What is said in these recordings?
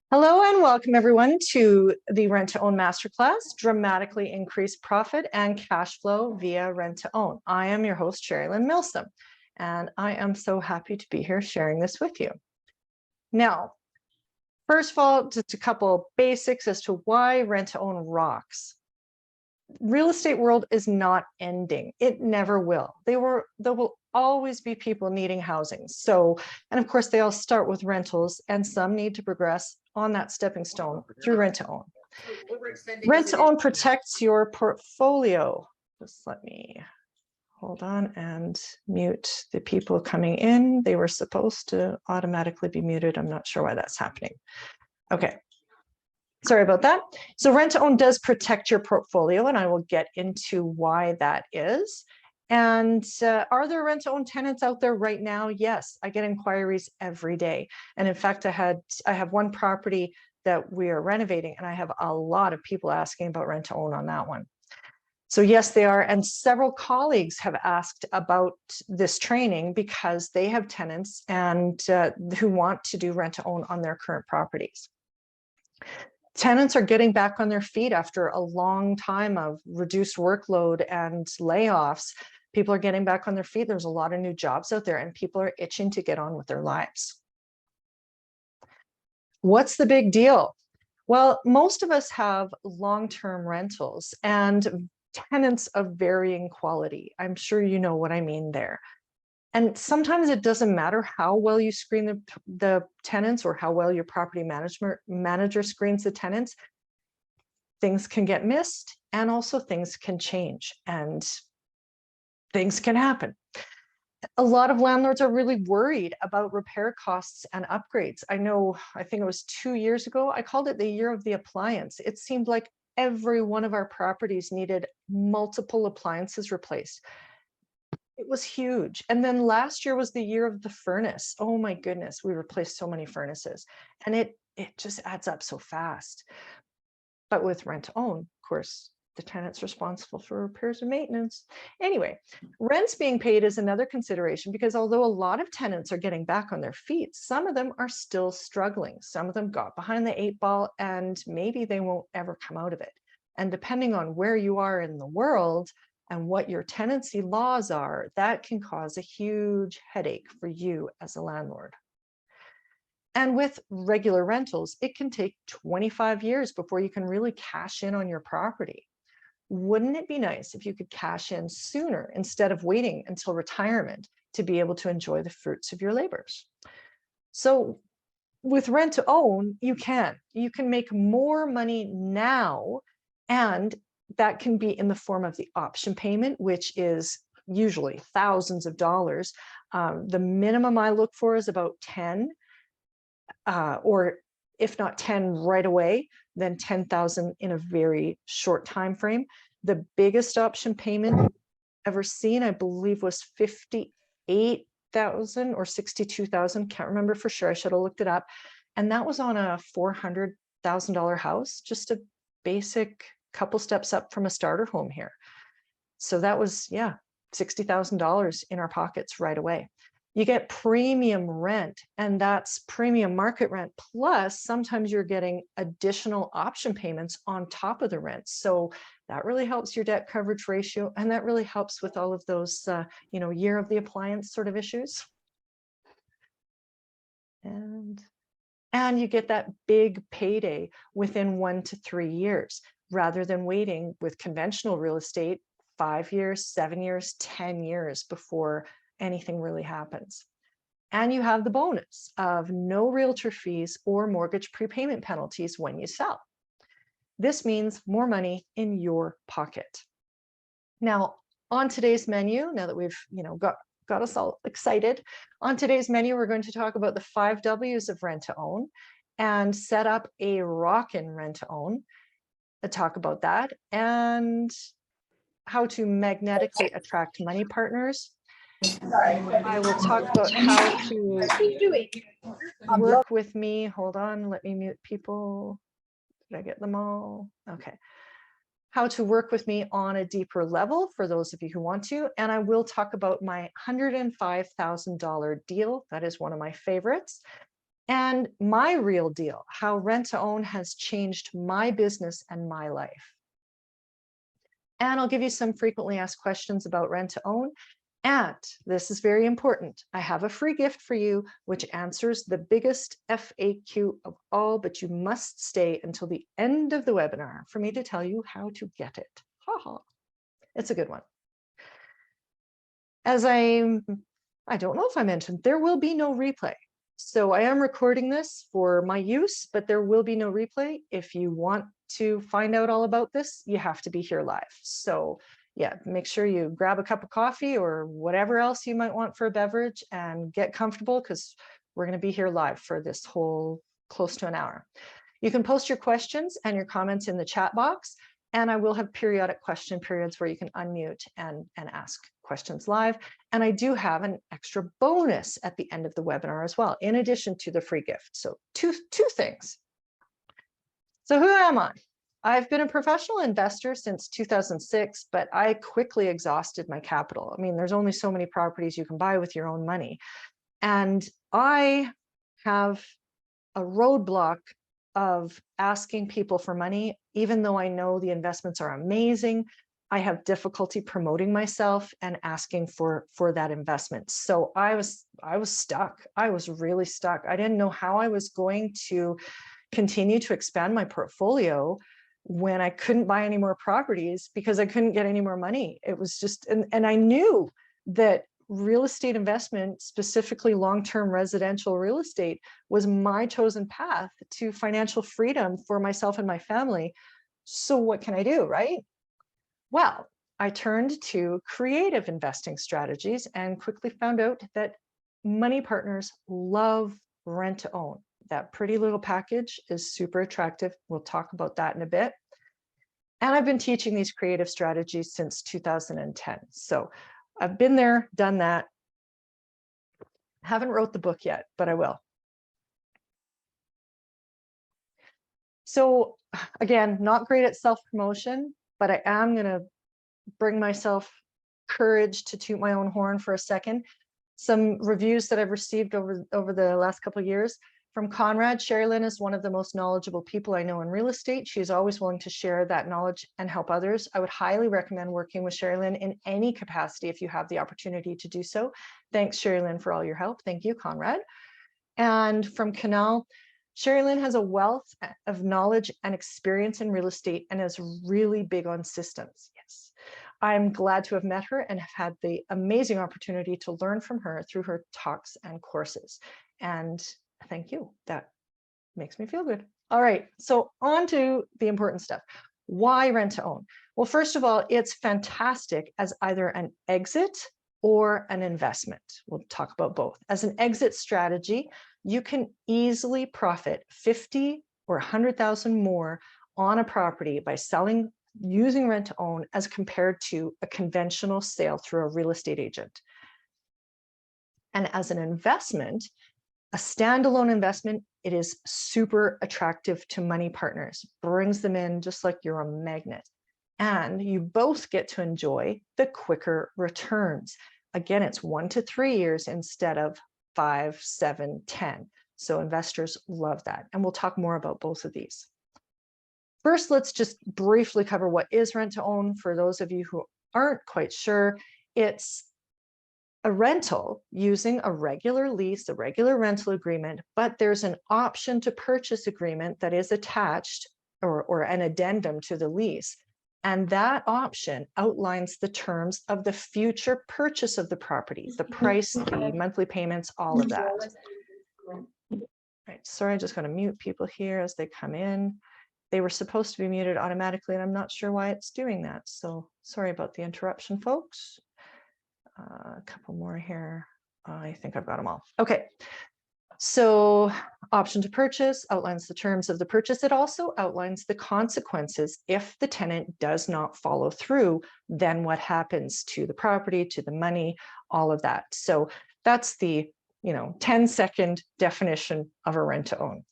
Hello and welcome everyone to the Rent to Own Masterclass, Dramatically Increase Profit and Cash Flow via Rent to Own. I am your host, Sherilyn Milsom, and I am so happy to be here sharing this with you. Now, first of all, just a couple basics as to why Rent to Own rocks. Real estate world is not ending. It never will. There will always be people needing housing. So, and of course, they all start with rentals, and some need to progress on that stepping stone through rent to own. Rent to own protects your portfolio. Just let me hold on and mute the people coming in. They were supposed to automatically be muted. I'm not sure why that's happening. Okay. Sorry about that. So rent to own does protect your portfolio, and I will get into why that is. And are there rent to own tenants out there right now? Yes, I get inquiries every day. And in fact, I have one property that we are renovating, and I have a lot of people asking about rent to own on that one. So yes, they are. And several colleagues have asked about this training because they have tenants and who want to do rent to own on their current properties. Tenants are getting back on their feet after a long time of reduced workload and layoffs. People are getting back on their feet. There's a lot of new jobs out there, and people are itching to get on with their lives. What's the big deal? Well, most of us have long-term rentals and tenants of varying quality. I'm sure you know what I mean there. And sometimes it doesn't matter how well you screen the tenants or how well your property manager screens the tenants. Things can get missed, and also things can change, and things can happen. A lot of landlords are really worried about repair costs and upgrades. I think it was 2 years ago, I called it the year of the appliance. It seemed like every one of our properties needed multiple appliances replaced. It was huge. And then last year was the year of the furnace. Oh my goodness, we replaced so many furnaces, and it just adds up so fast. But with rent to own, of course, the tenant's responsible for repairs and maintenance. Anyway, rents being paid is another consideration, because although a lot of tenants are getting back on their feet, some of them are still struggling. Some of them got behind the 8 ball, and maybe they won't ever come out of it. And depending on where you are in the world and what your tenancy laws are, that can cause a huge headache for you as a landlord. And with regular rentals, it can take 25 years before you can really cash in on your property. Wouldn't it be nice if you could cash in sooner instead of waiting until retirement to be able to enjoy the fruits of your labors? So with rent to own, you can make more money now, and that can be in the form of the option payment, which is usually thousands of dollars. The minimum I look for is about 10, or if not 10 right away, then 10,000 in a very short time frame. The biggest option payment I've ever seen, I believe, was 58,000 or 62,000. Can't remember for sure. I should have looked it up. And that was on a $400,000 house, just a basic couple steps up from a starter home here. So that was, yeah, $60,000 in our pockets right away. You get premium rent, and that's premium market rent. Plus, sometimes you're getting additional option payments on top of the rent. So that really helps your debt coverage ratio, and that really helps with all of those, year of the appliance sort of issues. And you get that big payday within 1 to 3 years, rather than waiting with conventional real estate 5 years, 7 years, 10 years before anything really happens. And you have the bonus of no realtor fees or mortgage prepayment penalties when you sell. This means more money in your pocket. Now, on today's menu, now that we've got us all excited, on today's menu, we're going to talk about the 5 W's of rent to own and set up a rockin' rent to own. Talk about that, and how to magnetically attract money partners. I will talk about how to work with me. Hold on, let me mute people. Did I get them all? Okay. How to work with me on a deeper level for those of you who want to. And I will talk about my $105,000 deal. That is one of my favorites. and my real deal, how rent to own has changed my business and my life. And I'll give you some frequently asked questions about rent to own. And this is very important. I have a free gift for you, which answers the biggest FAQ of all, but you must stay until the end of the webinar for me to tell you how to get it. Ha ha. It's a good one. As I don't know if I mentioned, there will be no replay. So I am recording this for my use, but there will be no replay. If you want to find out all about this, you have to be here live. So yeah, make sure you grab a cup of coffee or whatever else you might want for a beverage and get comfortable, because we're going to be here live for this whole close to an hour. You can post your questions and your comments in the chat box, and I will have periodic question periods where you can unmute and ask questions live. And I do have an extra bonus at the end of the webinar as well, in addition to the free gift. So two things. So who am I? I've been a professional investor since 2006, but I quickly exhausted my capital. I mean, there's only so many properties you can buy with your own money. And I have a roadblock of asking people for money, even though I know the investments are amazing. I have difficulty promoting myself and asking for that investment. So I was stuck. I was really stuck. I didn't know how I was going to continue to expand my portfolio when I couldn't buy any more properties because I couldn't get any more money. It was just, and I knew that real estate investment, specifically long-term residential real estate, was my chosen path to financial freedom for myself and my family. So what can I do, right? Well, I turned to creative investing strategies and quickly found out that money partners love rent to own. That pretty little package is super attractive. We'll talk about that in a bit. And I've been teaching these creative strategies since 2010. So I've been there, done that. Haven't wrote the book yet, but I will. So again, not great at self-promotion, but I am going to bring myself courage to toot my own horn for a second. Some reviews that I've received over the last couple of years from Conrad. Sherilyn is one of the most knowledgeable people I know in real estate. She's always willing to share that knowledge and help others. I would highly recommend working with Sherilyn in any capacity if you have the opportunity to do so. Thanks, Sherilyn, for all your help. Thank you, Conrad. And from Canal, Sherilyn has a wealth of knowledge and experience in real estate and is really big on systems. Yes. I'm glad to have met her and have had the amazing opportunity to learn from her through her talks and courses. And thank you. That makes me feel good. All right, so on to the important stuff. Why rent to own? Well, first of all, it's fantastic as either an exit or an investment. We'll talk about both. As an exit strategy, you can easily profit 50 or 100,000 more on a property by selling using rent to own as compared to a conventional sale through a real estate agent. And as an investment, a standalone investment, it is super attractive to money partners, brings them in just like you're a magnet. And you both get to enjoy the quicker returns. Again, it's 1 to 3 years instead of 5, 7, 10. So investors love that. And we'll talk more about both of these. First, let's just briefly cover what is rent to own. For those of you who aren't quite sure, it's a rental using a regular lease, a regular rental agreement, but there's an option to purchase agreement that is attached or an addendum to the lease. And that option outlines the terms of the future purchase of the property, the price, the monthly payments, all of that. Right, sorry, I'm just going to mute people here as they come in. They were supposed to be muted automatically, and I'm not sure why it's doing that. So sorry about the interruption, folks. A couple more here. I think I've got them all. Okay. So option to purchase outlines the terms of the purchase. It also outlines the consequences if the tenant does not follow through, then what happens to the property, to the money, all of that. So that's the 10-second definition of a rent to own.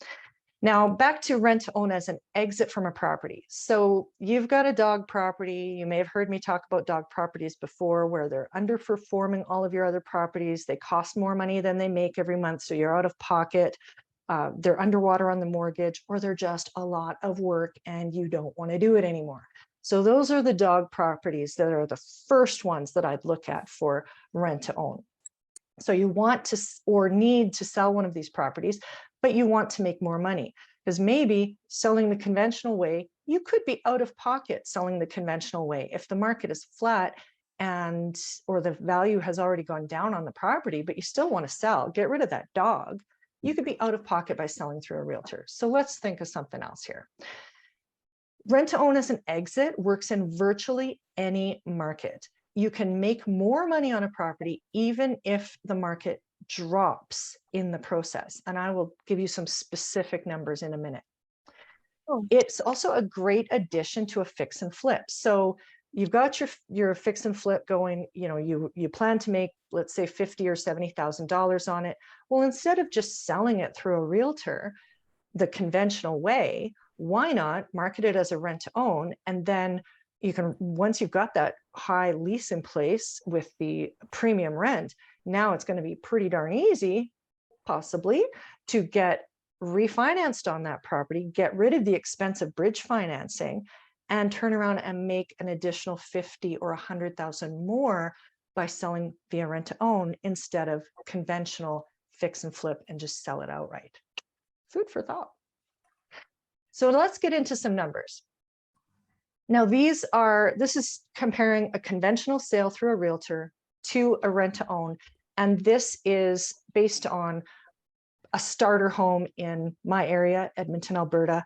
Now back to rent to own as an exit from a property. So you've got a dog property. You may have heard me talk about dog properties before, where they're underperforming all of your other properties. They cost more money than they make every month, so you're out of pocket. they're underwater on the mortgage, or they're just a lot of work and you don't want to do it anymore. So those are the dog properties that are the first ones that I'd look at for rent to own. So you want to or need to sell one of these properties, but you want to make more money, because maybe selling the conventional way, you could be out of pocket selling the conventional way. If the market is flat and or the value has already gone down on the property, but you still want to sell, get rid of that dog, you could be out of pocket by selling through a realtor. So let's think of something else here. Rent to own as an exit works in virtually any market. You can make more money on a property even if the market drops in the process. And I will give you some specific numbers in a minute. Oh. It's also a great addition to a fix and flip. So you've got your fix and flip going, you plan to make, let's say, $50,000 or $70,000 on it. Well, instead of just selling it through a realtor the conventional way, why not market it as a rent to own? And then you can, once you've got that high lease in place with the premium rent, now it's going to be pretty darn easy, possibly, to get refinanced on that property, get rid of the expensive bridge financing, and turn around and make an additional 50 or 100,000 more by selling via rent to own instead of conventional fix and flip and just sell it outright. Food for thought. So let's get into some numbers. Now this is comparing a conventional sale through a realtor to a rent to own. And this is based on a starter home in my area, Edmonton, Alberta.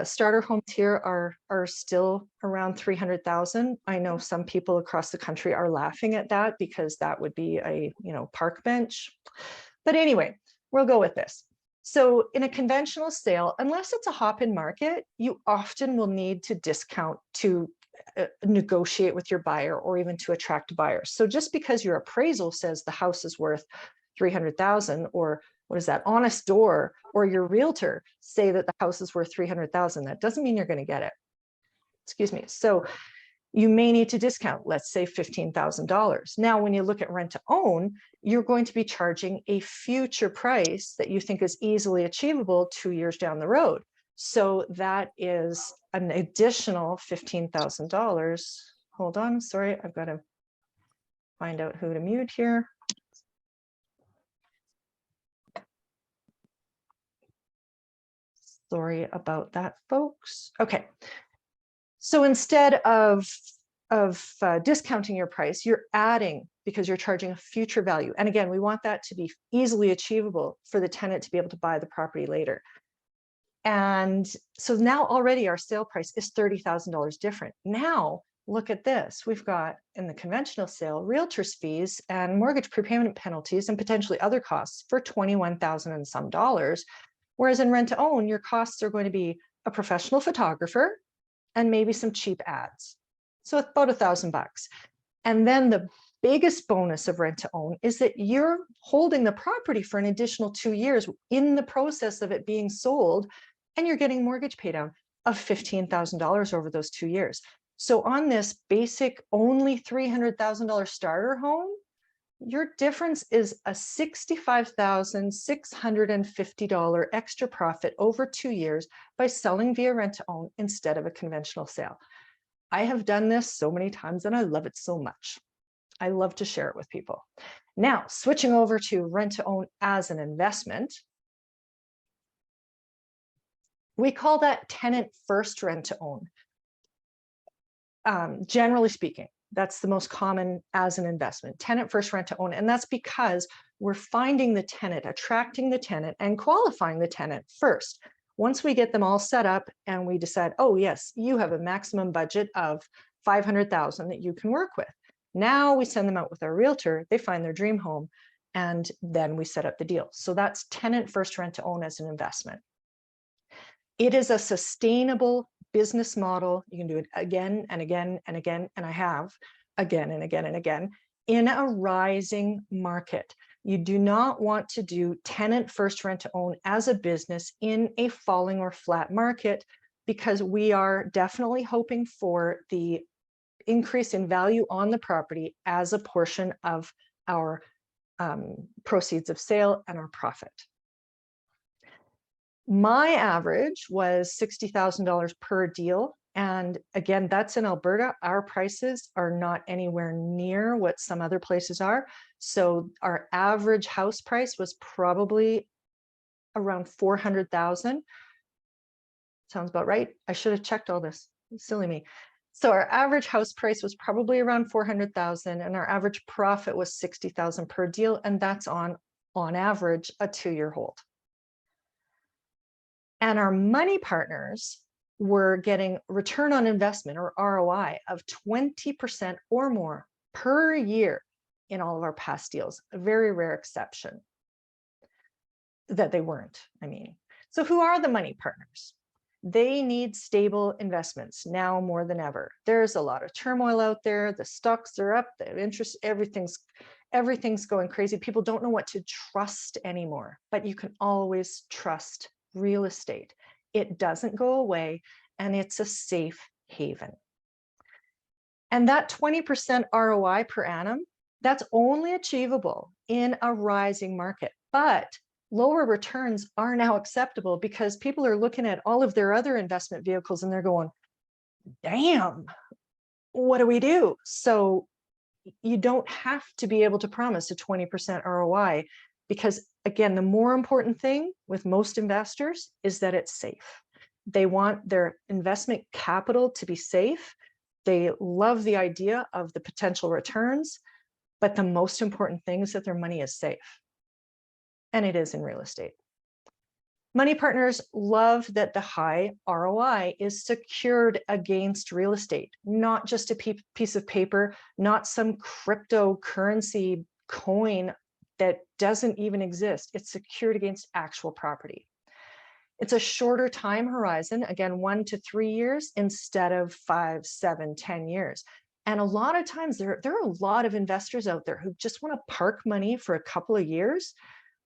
Starter homes here are still around 300,000. I know some people across the country are laughing at that because that would be a park bench. But anyway, we'll go with this. So in a conventional sale, unless it's a hop-in market, you often will need to discount to negotiate with your buyer or even to attract buyers. So just because your appraisal says the house is worth 300,000, or what is that, Honest Door or your realtor say that the house is worth 300,000, that doesn't mean you're going to get it. Excuse me. So you may need to discount, let's say $15,000. Now, when you look at rent to own, you're going to be charging a future price that you think is easily achievable 2 years down the road. So that is an additional $15,000. Hold on, sorry, I've got to find out who to mute here. Sorry about that, folks. Okay. So instead of discounting your price, you're adding, because you're charging a future value. And again, we want that to be easily achievable for the tenant to be able to buy the property later. And so now already our sale price is $30,000 different. Now, look at this. We've got in the conventional sale, realtor's fees and mortgage prepayment penalties and potentially other costs for $21,000 and some dollars. Whereas in rent to own, your costs are going to be a professional photographer and maybe some cheap ads. So it's about $1,000. And then the biggest bonus of rent to own is that you're holding the property for an additional 2 years in the process of it being sold, and you're getting mortgage pay down of $15,000 over those 2 years. So on this basic only $300,000 starter home, your difference is a $65,650 extra profit over 2 years by selling via rent to own instead of a conventional sale. I have done this so many times and I love it so much. I love to share it with people. Now, switching over to rent to own as an investment, we call that tenant first rent to own. Generally speaking, that's the most common as an investment, tenant first rent to own. And that's because we're finding the tenant, attracting the tenant, and qualifying the tenant first. Once we get them all set up and we decide, oh yes, you have a maximum budget of 500,000 that you can work with. Now we send them out with our realtor, they find their dream home, and then we set up the deal. So that's tenant first rent to own as an investment. It is a sustainable business model. You can do it again and again and again, and I have again and again and again in a rising market. You do not want to do tenant first rent to own as a business in a falling or flat market, because we are definitely hoping for the increase in value on the property as a portion of our proceeds of sale and our profit. My average was $60,000 per deal. And again, that's in Alberta. Our prices are not anywhere near what some other places are. So our average house price was probably around 400,000. Sounds about right. I should have checked all this. Silly me. So our average house price was probably around 400,000 and our average profit was 60,000 per deal. And that's on average, a 2-year hold. And our money partners were getting return on investment, or ROI, of 20% or more per year in all of our past deals. A very rare exception that they weren't, I mean. So who are the money partners? They need stable investments now more than ever. There's a lot of turmoil out there. The stocks are up, the interest, everything's going crazy. People don't know what to trust anymore, but you can always trust real estate. It doesn't go away and it's a safe haven. And that 20% ROI per annum, that's only achievable in a rising market. But lower returns are now acceptable because people are looking at all of their other investment vehicles and they're going, damn, what do we do? So you don't have to be able to promise a 20% ROI because, again, the more important thing with most investors is that it's safe. They want their investment capital to be safe. They love the idea of the potential returns, but the most important thing is that their money is safe. And it is in real estate. Money partners love that the high ROI is secured against real estate, not just a piece of paper, not some cryptocurrency coin that doesn't even exist. It's secured against actual property. It's a shorter time horizon, again, 1 to 3 years instead of 5, 7, 10 years. And a lot of times there are a lot of investors out there who just want to park money for a couple of years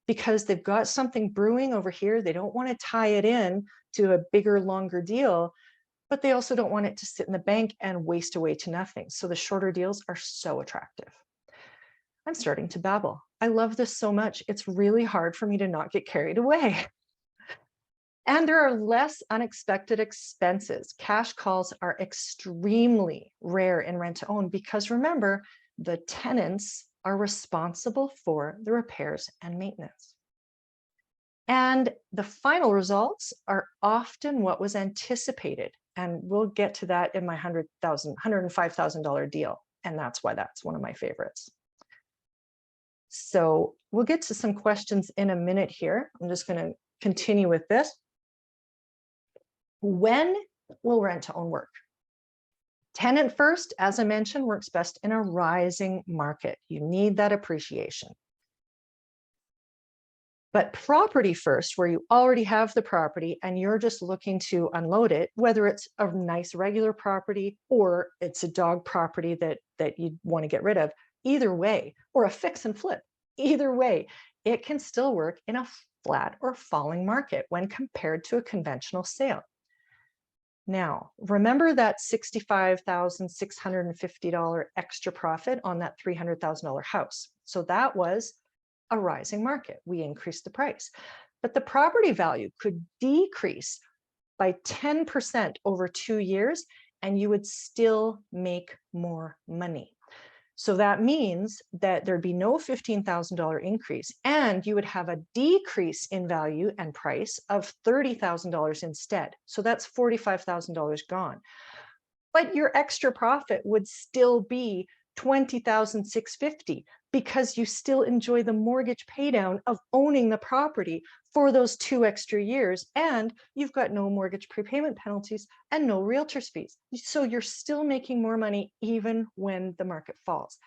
because they've got something brewing over here. They don't want to tie it in to a bigger, longer deal, but they also don't want it to sit in the bank and waste away to nothing. So the shorter deals are so attractive. I'm starting to babble. I love this so much. It's really hard for me to not get carried away. And there are less unexpected expenses. Cash calls are extremely rare in rent to own because remember, the tenants are responsible for the repairs and maintenance. And the final results are often what was anticipated. And we'll get to that in my $105,000 deal. And that's why that's one of my favorites. So we'll get to some questions in a minute here. I'm just going to continue with this. When will rent to own work? Tenant first, as I mentioned, works best in a rising market. You need that appreciation. But property first, where you already have the property and you're just looking to unload it, whether it's a nice regular property or it's a dog property that you want to get rid of, either way, or a fix and flip, either way, it can still work in a flat or falling market when compared to a conventional sale. Now, remember that $65,650 extra profit on that $300,000 house. So that was a rising market. We increased the price, but the property value could decrease by 10% over 2 years, and you would still make more money. So that means that there'd be no $15,000 increase, and you would have a decrease in value and price of $30,000 instead. So that's $45,000 gone. But your extra profit would still be $20,650 because you still enjoy the mortgage paydown of owning the property for those 2 extra years, and you've got no mortgage prepayment penalties and no realtor's fees. So you're still making more money even when the market falls.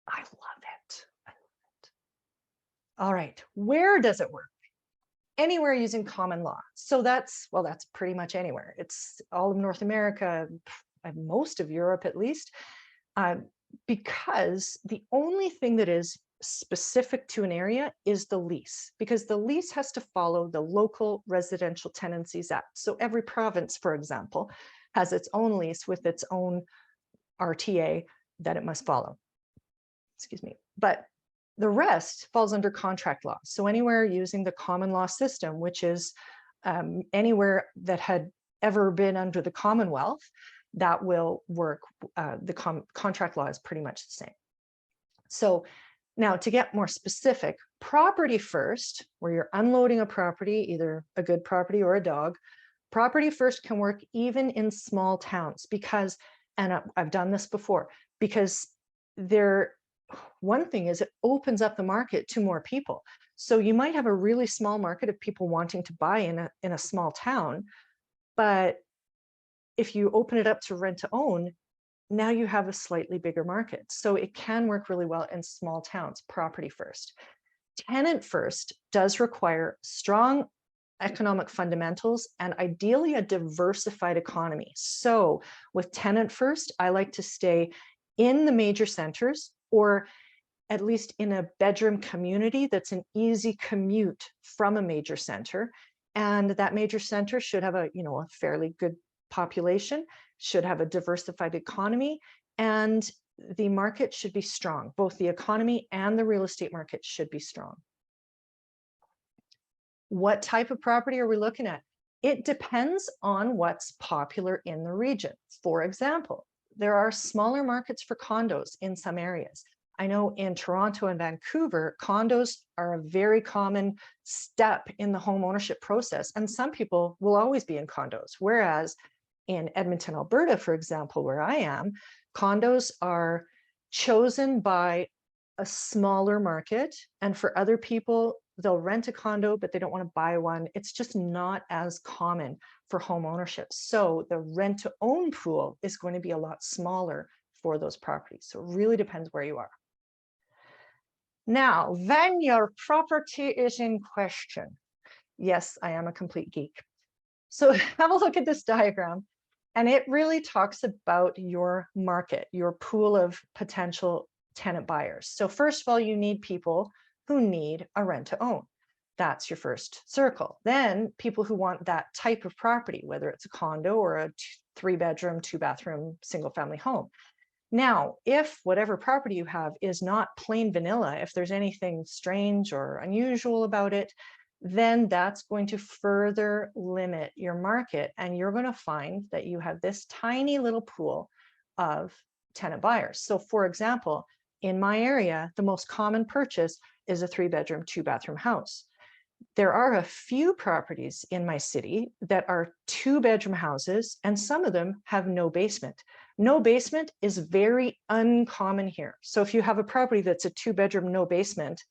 I love it. I love it. All right, where does it work? Anywhere using common law. So that's pretty much anywhere. It's all of North America, most of Europe at least, because the only thing that is specific to an area is the lease, because the lease has to follow the local Residential Tenancies Act. So every province, for example, has its own lease with its own RTA that it must follow. Excuse me. But The rest falls under contract law. So anywhere using the common law system, which is anywhere that had ever been under the Commonwealth, that will work. The contract law is pretty much the same. So now to get more specific, property first, where you're unloading a property, either a good property or a dog, property first can work even in small towns because, and I've done this before, because one thing is it opens up the market to more people. So you might have a really small market of people wanting to buy in a small town, but if you open it up to rent to own, now you have a slightly bigger market. So it can work really well in small towns, property first. Tenant first does require strong economic fundamentals and ideally a diversified economy. So with tenant first, I like to stay in the major centers, or at least in a bedroom community that's an easy commute from a major center. And that major center should have a fairly good population, should have a diversified economy, and the market should be strong. Both the economy and the real estate market should be strong. What type of property are we looking at? It depends on what's popular in the region. For example, there are smaller markets for condos in some areas. I know in Toronto and Vancouver, condos are a very common step in the home ownership process, and some people will always be in condos. Whereas in Edmonton, Alberta, for example, where I am, condos are chosen by a smaller market, and for other people, they'll rent a condo, but they don't want to buy one. It's just not as common for home ownership. So the rent to own pool is going to be a lot smaller for those properties. So it really depends where you are. Now, when your property is in question. Yes, I am a complete geek. So have a look at this diagram, and it really talks about your market, your pool of potential tenant buyers. So first of all, you need people who need a rent to own. That's your first circle. Then people who want that type of property, whether it's a condo or a 3-bedroom, 2-bathroom, single family home. Now, if whatever property you have is not plain vanilla, if there's anything strange or unusual about it, then that's going to further limit your market. And you're going to find that you have this tiny little pool of tenant buyers. So for example, in my area, the most common purchase is a 3-bedroom, 2-bathroom house. There are a few properties in my city that are 2-bedroom houses, and some of them have no basement. No basement is very uncommon here. So if you have a property that's a 2-bedroom, no basement,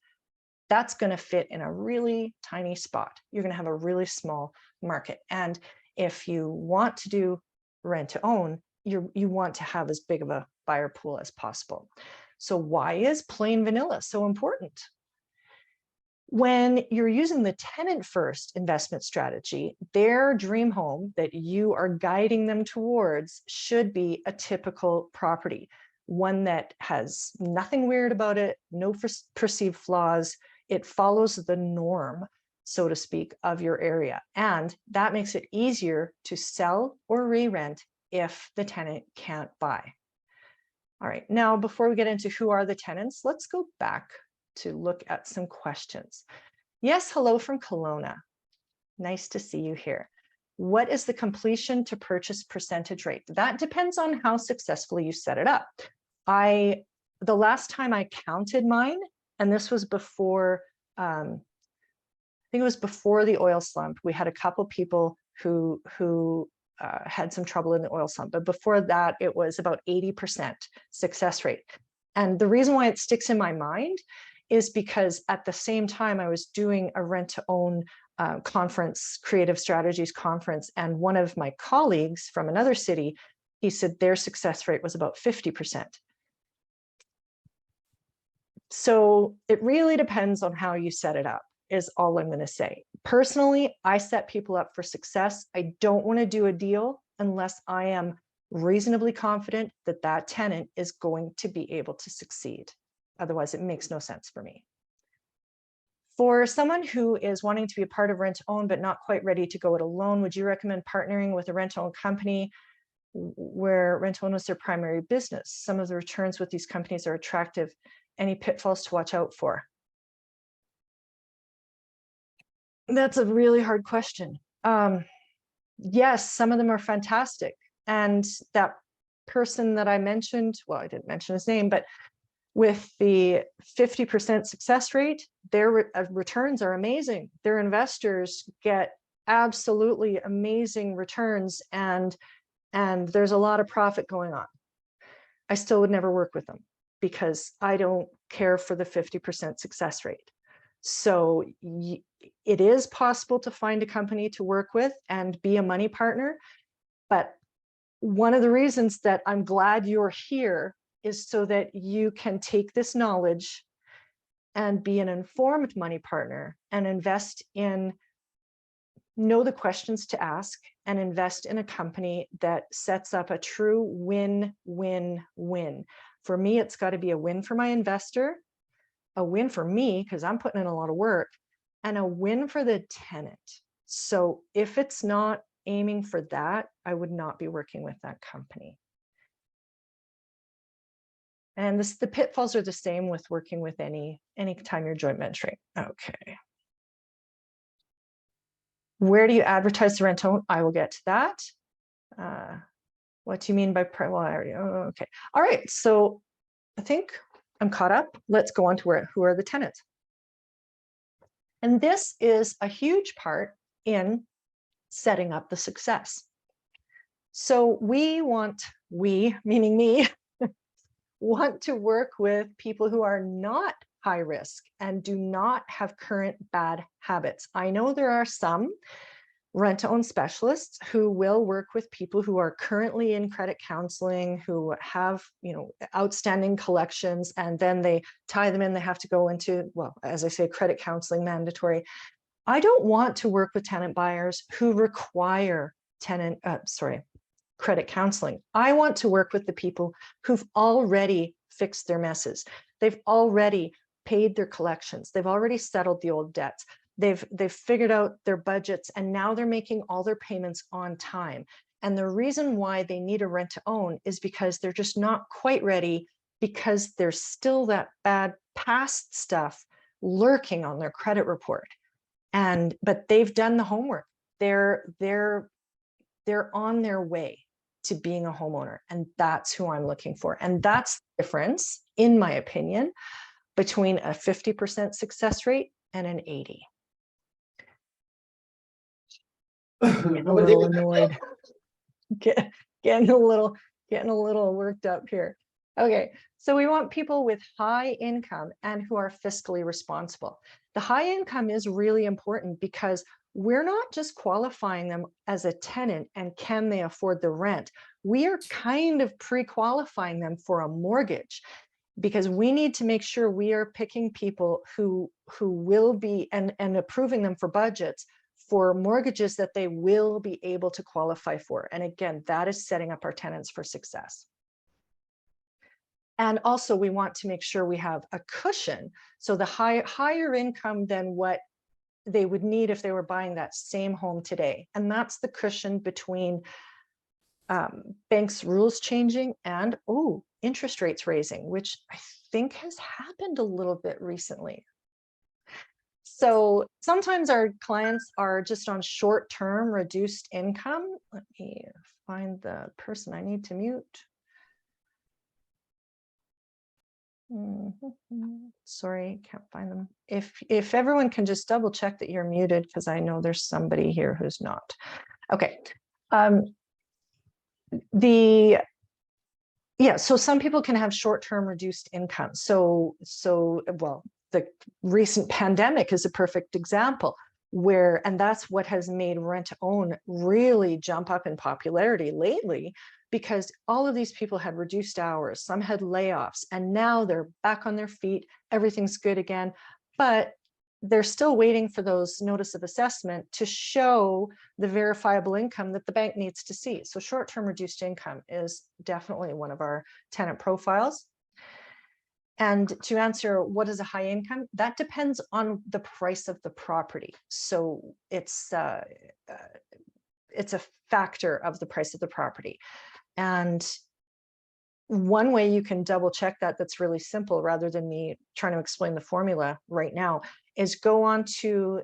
that's going to fit in a really tiny spot. You're going to have a really small market. And if you want to do rent to own, you want to have as big of a buyer pool as possible. So why is plain vanilla so important? When you're using the tenant first investment strategy, their dream home that you are guiding them towards should be a typical property, one that has nothing weird about it, no perceived flaws. It follows the norm, so to speak, of your area. And that makes it easier to sell or re-rent if the tenant can't buy. All right, now before we get into who are the tenants, let's go back to look at some questions. Yes, hello from Kelowna. Nice to see you here. What is the completion to purchase percentage rate? That depends on how successfully you set it up. The last time I counted mine, and this was before, I think it was before the oil slump. We had a couple people who had some trouble in the oil slump, but before that, it was about 80% success rate. And the reason why it sticks in my mind is because at the same time I was doing a rent to own conference, creative strategies conference, and one of my colleagues from another city, he said their success rate was about 50%. So it really depends on how you set it up, is all I'm going to say. Personally, I set people up for success. I don't want to do a deal unless I am reasonably confident that that tenant is going to be able to succeed. Otherwise, it makes no sense for me. For someone who is wanting to be a part of rent to own but not quite ready to go it alone, would you recommend partnering with a rent to own company where rent to own is their primary business? Some of the returns with these companies are attractive Any pitfalls to watch out for? That's a really hard question. Yes, some of them are fantastic. And that person that I mentioned, well, I didn't mention his name, but with the 50% success rate, their returns are amazing. Their investors get absolutely amazing returns, and there's a lot of profit going on. I still would never work with them because I don't care for the 50% success rate. So it is possible to find a company to work with and be a money partner. But one of the reasons that I'm glad you're here is so that you can take this knowledge and be an informed money partner and invest in, know the questions to ask, and invest in a company that sets up a true win-win-win. For me, it's got to be a win for my investor, a win for me because I'm putting in a lot of work, and a win for the tenant. So if it's not aiming for that, I would not be working with that company. And the pitfalls are the same with working with any time you're joint venturing. Okay. Where do you advertise the rental? I will get to that. What do you mean by well, I already, okay. All right, so I think I'm caught up. Let's go on to who are the tenants. And this is a huge part in setting up the success. So we, meaning me, want to work with people who are not high risk and do not have current bad habits. I know there are some rent-to-own specialists who will work with people who are currently in credit counseling, who have, outstanding collections, and then they tie them in. They have to go into, well, as I say, credit counseling mandatory. I don't want to work with tenant buyers who require credit counseling. I want to work with the people who've already fixed their messes. They've already paid their collections. They've already settled the old debts. They've figured out their budgets, and now they're making all their payments on time. And the reason why they need a rent to own is because they're just not quite ready, because there's still that bad past stuff lurking on their credit report. But they've done the homework. They're on their way to being a homeowner, and that's who I'm looking for. And that's the difference, in my opinion, between a 50% success rate and an 80. Getting a little annoyed. Getting a little worked up here. Okay, so we want people with high income and who are fiscally responsible. The high income is really important because we're not just qualifying them as a tenant and can they afford the rent. We are kind of pre-qualifying them for a mortgage, because we need to make sure we are picking people who will be and approving them for budgets for mortgages that they will be able to qualify for. And again, that is setting up our tenants for success. And also we want to make sure we have a cushion. So the higher income than what they would need if they were buying that same home today. And that's the cushion between banks' rules changing and interest rates raising, which I think has happened a little bit recently. So sometimes our clients are just on short-term reduced income. Let me find the person I need to mute. Sorry, can't find them. If everyone can just double check that you're muted, because I know there's somebody here who's not. Okay. So some people can have short-term reduced income. So well, the recent pandemic is a perfect example and that's what has made rent to own really jump up in popularity lately, because all of these people had reduced hours, some had layoffs, and now they're back on their feet. Everything's good again, but they're still waiting for those notice of assessment to show the verifiable income that the bank needs to see. So short-term reduced income is definitely one of our tenant profiles. And to answer what is a high income, that depends on the price of the property. So it's a factor of the price of the property. And one way you can double check that, that's really simple, rather than me trying to explain the formula right now, is go on to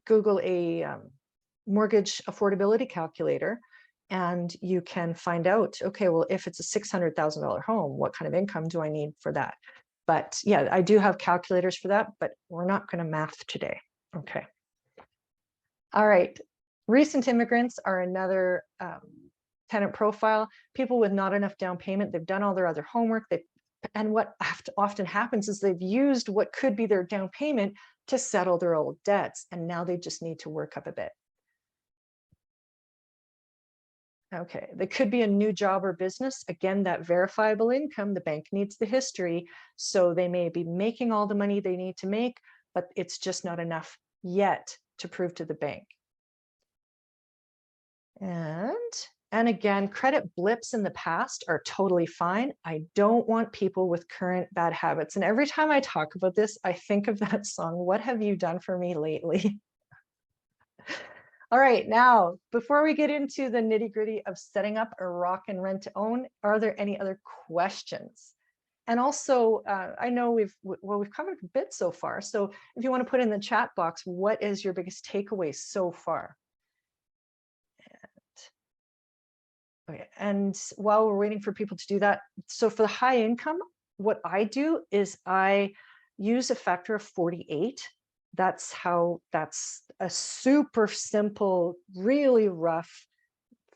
Google a mortgage affordability calculator, and you can find out, okay, well, if it's a $600,000 home, what kind of income do I need for that? But yeah, I do have calculators for that, but we're not going to math today. Okay. All right. Recent immigrants are another tenant profile. People with not enough down payment. They've done all their other homework. And what often happens is they've used what could be their down payment to settle their old debts, and now they just need to work up a bit. Okay, there could be a new job or business. Again, that verifiable income, the bank needs the history. So they may be making all the money they need to make, but it's just not enough yet to prove to the bank. And again, credit blips in the past are totally fine. I don't want people with current bad habits. And every time I talk about this, I think of that song, "What Have You Done For Me Lately?" All right, now, before we get into the nitty gritty of setting up a rock and rent to own, are there any other questions? And also, I know we've covered a bit so far. So if you want to put in the chat box, what is your biggest takeaway so far? Okay, and while we're waiting for people to do that, so for the high income, what I do is I use a factor of 48. That's a super simple, really rough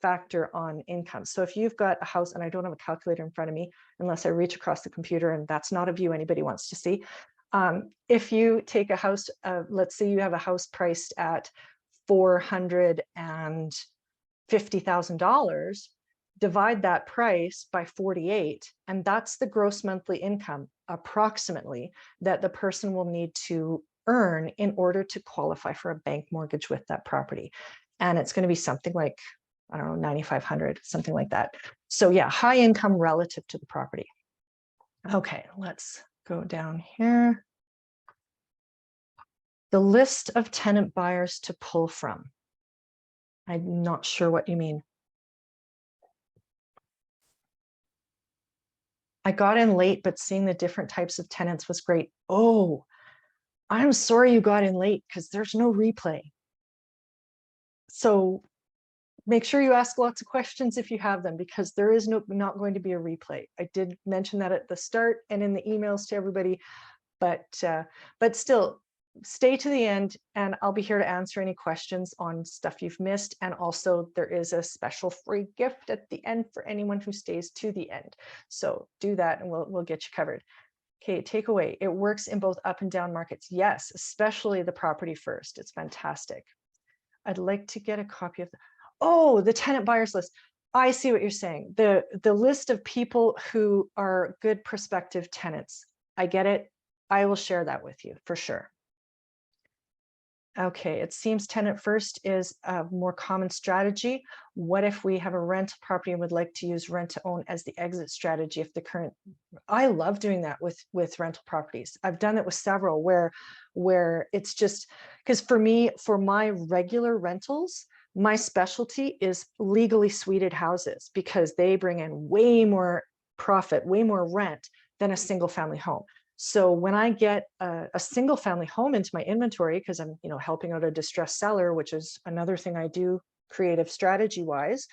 factor on income. So if you've got a house, and I don't have a calculator in front of me unless I reach across the computer, and that's not a view anybody wants to see. If you take a house, let's say you have a house priced at $450,000, divide that price by 48, and that's the gross monthly income approximately that the person will need to earn in order to qualify for a bank mortgage with that property. And it's going to be something like, I don't know, 9,500, something like that. So yeah, high income relative to the property. Okay, let's go down here. The list of tenant buyers to pull from. I'm not sure what you mean. I got in late, but seeing the different types of tenants was great. Oh, I'm sorry you got in late, because there's no replay. So make sure you ask lots of questions if you have them, because there is not going to be a replay. I did mention that at the start and in the emails to everybody, but still, stay to the end, and I'll be here to answer any questions on stuff you've missed. And also, there is a special free gift at the end for anyone who stays to the end. So do that, and we'll get you covered. Okay, takeaway. It works in both up and down markets. Yes, especially the property first. It's fantastic. I'd like to get a copy of the tenant buyers list. I see what you're saying. The list of people who are good prospective tenants. I get it. I will share that with you for sure. Okay, it seems tenant first is a more common strategy. What if we have a rental property and would like to use rent to own as the exit strategy if the current... I love doing that with rental properties. I've done it with several where it's just, because for me, for my regular rentals, my specialty is legally suited houses, because they bring in way more profit, way more rent than a single family home. So when I get a single family home into my inventory, because I'm helping out a distressed seller, which is another thing I do creative strategy wise.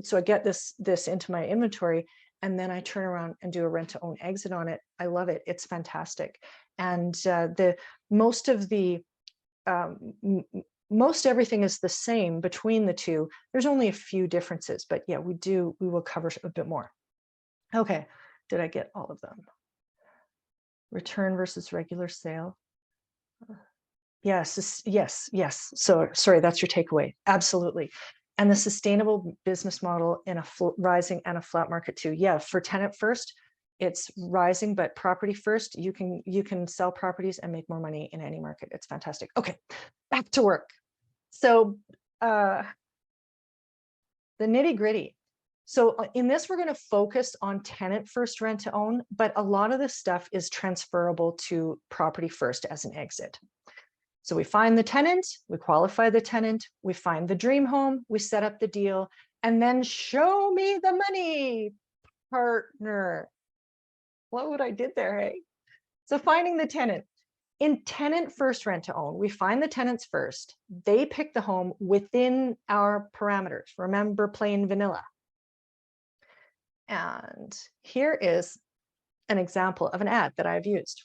So I get this into my inventory, and then I turn around and do a rent to own exit on it. I love it. It's fantastic. And most everything is the same between the two. There's only a few differences, but yeah, we will cover a bit more. Okay, did I get all of them? Return versus regular sale. Yes. So sorry, that's your takeaway. Absolutely. And the sustainable business model in a rising and a flat market too. Yeah, for tenant first, it's rising, but property first, you can sell properties and make more money in any market. It's fantastic. Okay, back to work. So the nitty gritty. So in this, we're going to focus on tenant first rent to own, but a lot of this stuff is transferable to property first as an exit. So we find the tenant, we qualify the tenant, we find the dream home, we set up the deal, and then show me the money. partner. What I did there, hey? So finding the tenant. In tenant first rent to own, we find the tenants first. They pick the home within our parameters. Remember, plain vanilla. And here is an example of an ad that I've used.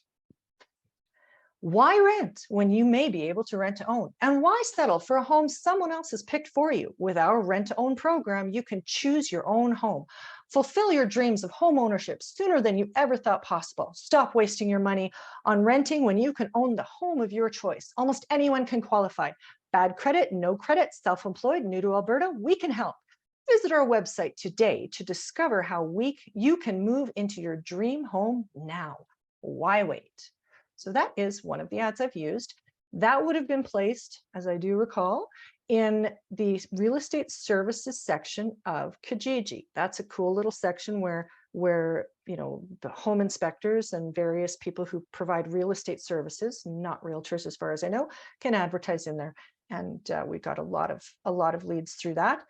Why rent when you may be able to rent to own? And why settle for a home someone else has picked for you? With our rent to own program, you can choose your own home. Fulfill your dreams of home ownership sooner than you ever thought possible. Stop wasting your money on renting when you can own the home of your choice. Almost anyone can qualify. Bad credit, no credit, self-employed, new to Alberta, we can help. Visit our website today to discover how you can move into your dream home now. Why wait? So that is one of the ads I've used. That would have been placed, as I do recall, in the real estate services section of Kijiji. That's a cool little section where the home inspectors and various people who provide real estate services, not realtors as far as I know, can advertise in there. And we got a lot of leads through that.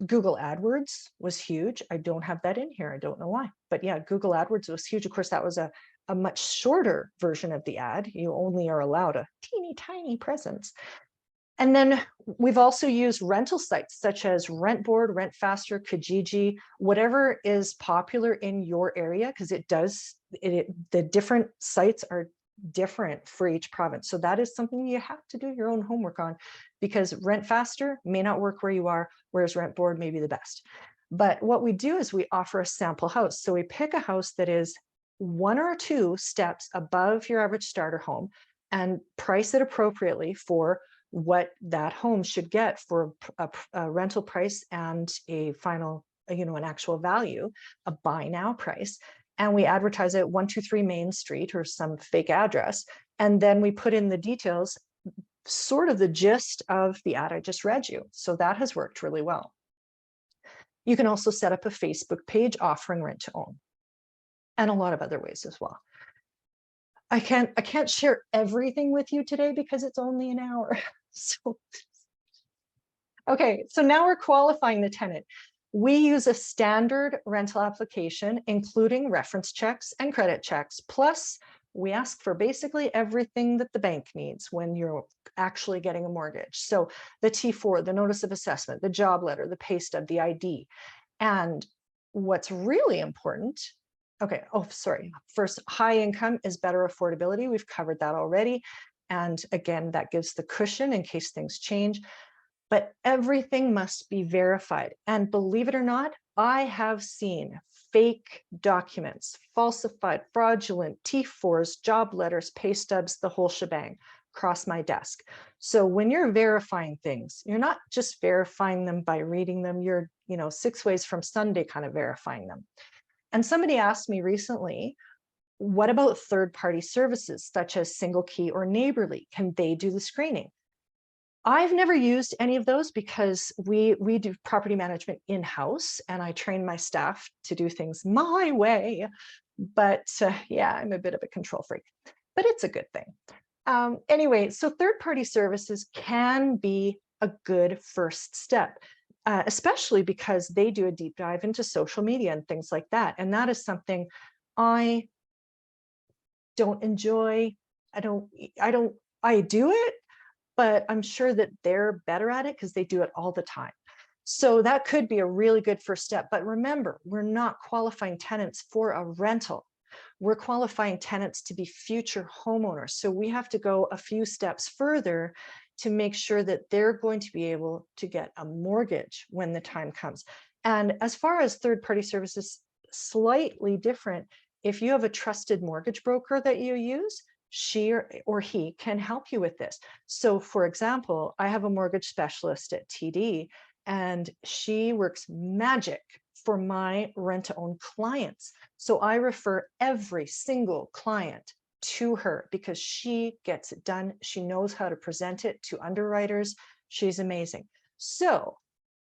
Google AdWords was huge. I don't have that in here. I don't know why, but yeah, Google AdWords was huge. Of course, that was a much shorter version of the ad. You only are allowed a teeny tiny presence. And then we've also used rental sites such as Rentboard, RentFaster, Kijiji, whatever is popular in your area, because the different sites are different for each province. So that is something you have to do your own homework on, because RentFaster may not work where you are, whereas Rentboard may be the best. But what we do is we offer a sample house. So we pick a house that is 1 or 2 steps above your average starter home and price it appropriately for what that home should get for a rental price and a final, an actual value, a buy now price. And we advertise it 123 Main Street or some fake address. And then we put in the details, sort of the gist of the ad I just read you. So that has worked really well. You can also set up a Facebook page offering rent to own, and a lot of other ways as well. I can't share everything with you today because it's only an hour. Okay, so now we're qualifying the tenant. We use a standard rental application, including reference checks and credit checks. Plus, we ask for basically everything that the bank needs when you're actually getting a mortgage. So the T4, the notice of assessment, the job letter, the pay stub, the ID. And what's really important, okay, first, high income is better affordability. We've covered that already. And again, that gives the cushion in case things change. But everything must be verified. And believe it or not, I have seen fake documents, falsified, fraudulent T4s, job letters, pay stubs, the whole shebang cross my desk. So when you're verifying things, you're not just verifying them by reading them, you're 6 ways from Sunday kind of verifying them. And somebody asked me recently, what about third-party services such as Single Key or Neighborly? Can they do the screening? I've never used any of those because we do property management in-house, and I train my staff to do things my way. But yeah, I'm a bit of a control freak, but it's a good thing. Anyway, so third-party services can be a good first step, especially because they do a deep dive into social media and things like that. And that is something I don't enjoy. I do it, but I'm sure that they're better at it because they do it all the time. So that could be a really good first step. But remember, we're not qualifying tenants for a rental. We're qualifying tenants to be future homeowners. So we have to go a few steps further to make sure that they're going to be able to get a mortgage when the time comes. And as far as third-party services, slightly different. If you have a trusted mortgage broker that you use, she or he can help you with this. So for example, I have a mortgage specialist at TD, and she works magic for my rent-to-own clients. So I refer every single client to her because she gets it done. She knows how to present it to underwriters. She's amazing. So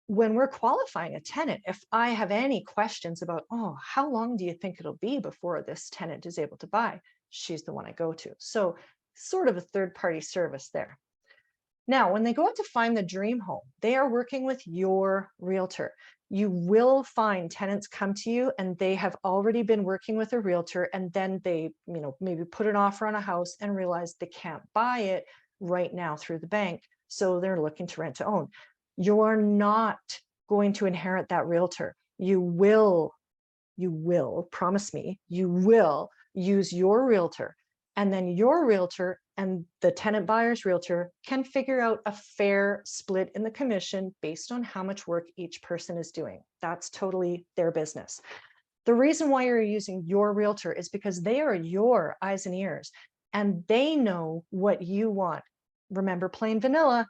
when we're qualifying a tenant, if I have any questions about, oh, how long do you think it'll be before this tenant is able to buy? She's the one I go to. So sort of a third-party service there. Now, when they go out to find the dream home, they are working with your realtor. You will find tenants come to you and they have already been working with a realtor, and then they, maybe put an offer on a house and realize they can't buy it right now through the bank. So they're looking to rent to own. You're not going to inherit that realtor. You will, promise me, you will use your realtor, and then your realtor and the tenant buyer's realtor can figure out a fair split in the commission based on how much work each person is doing. That's totally their business. The reason why you're using your realtor is because they are your eyes and ears, and they know what you want. Remember, plain vanilla.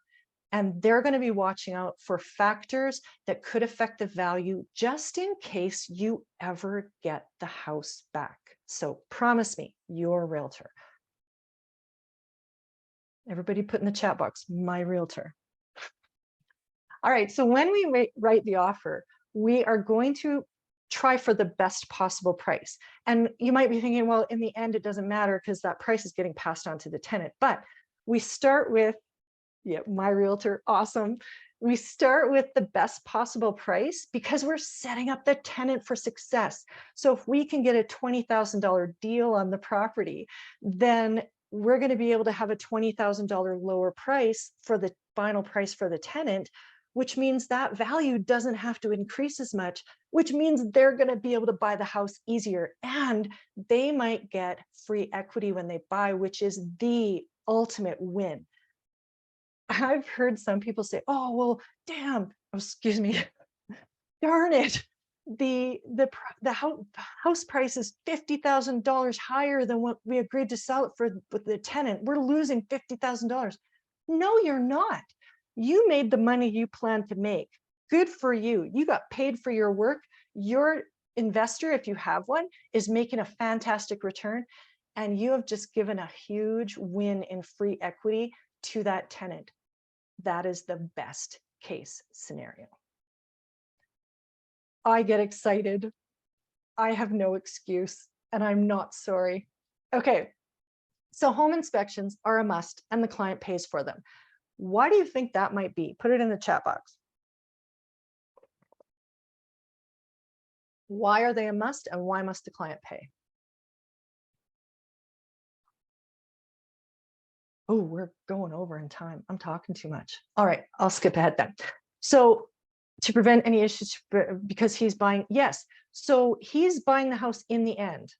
And they're going to be watching out for factors that could affect the value just in case you ever get the house back. So promise me, your realtor. Everybody put in the chat box, my realtor. All right, so when we write the offer, we are going to try for the best possible price. And you might be thinking, well, in the end, it doesn't matter because that price is getting passed on to the tenant. But we start with, yeah, my realtor, awesome. We start with the best possible price because we're setting up the tenant for success. So if we can get a $20,000 deal on the property, then we're going to be able to have a $20,000 lower price for the final price for the tenant, which means that value doesn't have to increase as much, which means they're going to be able to buy the house easier, and they might get free equity when they buy, which is the ultimate win. I've heard some people say, oh, well, damn, excuse me, darn it. The house price is $50,000 higher than what we agreed to sell it for with the tenant. We're losing $50,000. No, you're not. You made the money you planned to make. Good for you. You got paid for your work. Your investor, if you have one, is making a fantastic return. And you have just given a huge win in free equity to that tenant. That is the best case scenario. I get excited. I have no excuse, and I'm not sorry. Okay, so home inspections are a must, and the client pays for them. Why do you think that might be? Put it in the chat box. Why are they a must, and why must the client pay? Oh, we're going over in time. I'm talking too much. All right, I'll skip ahead then. So to prevent any issues, because he's buying, yes. So he's buying the house in the end,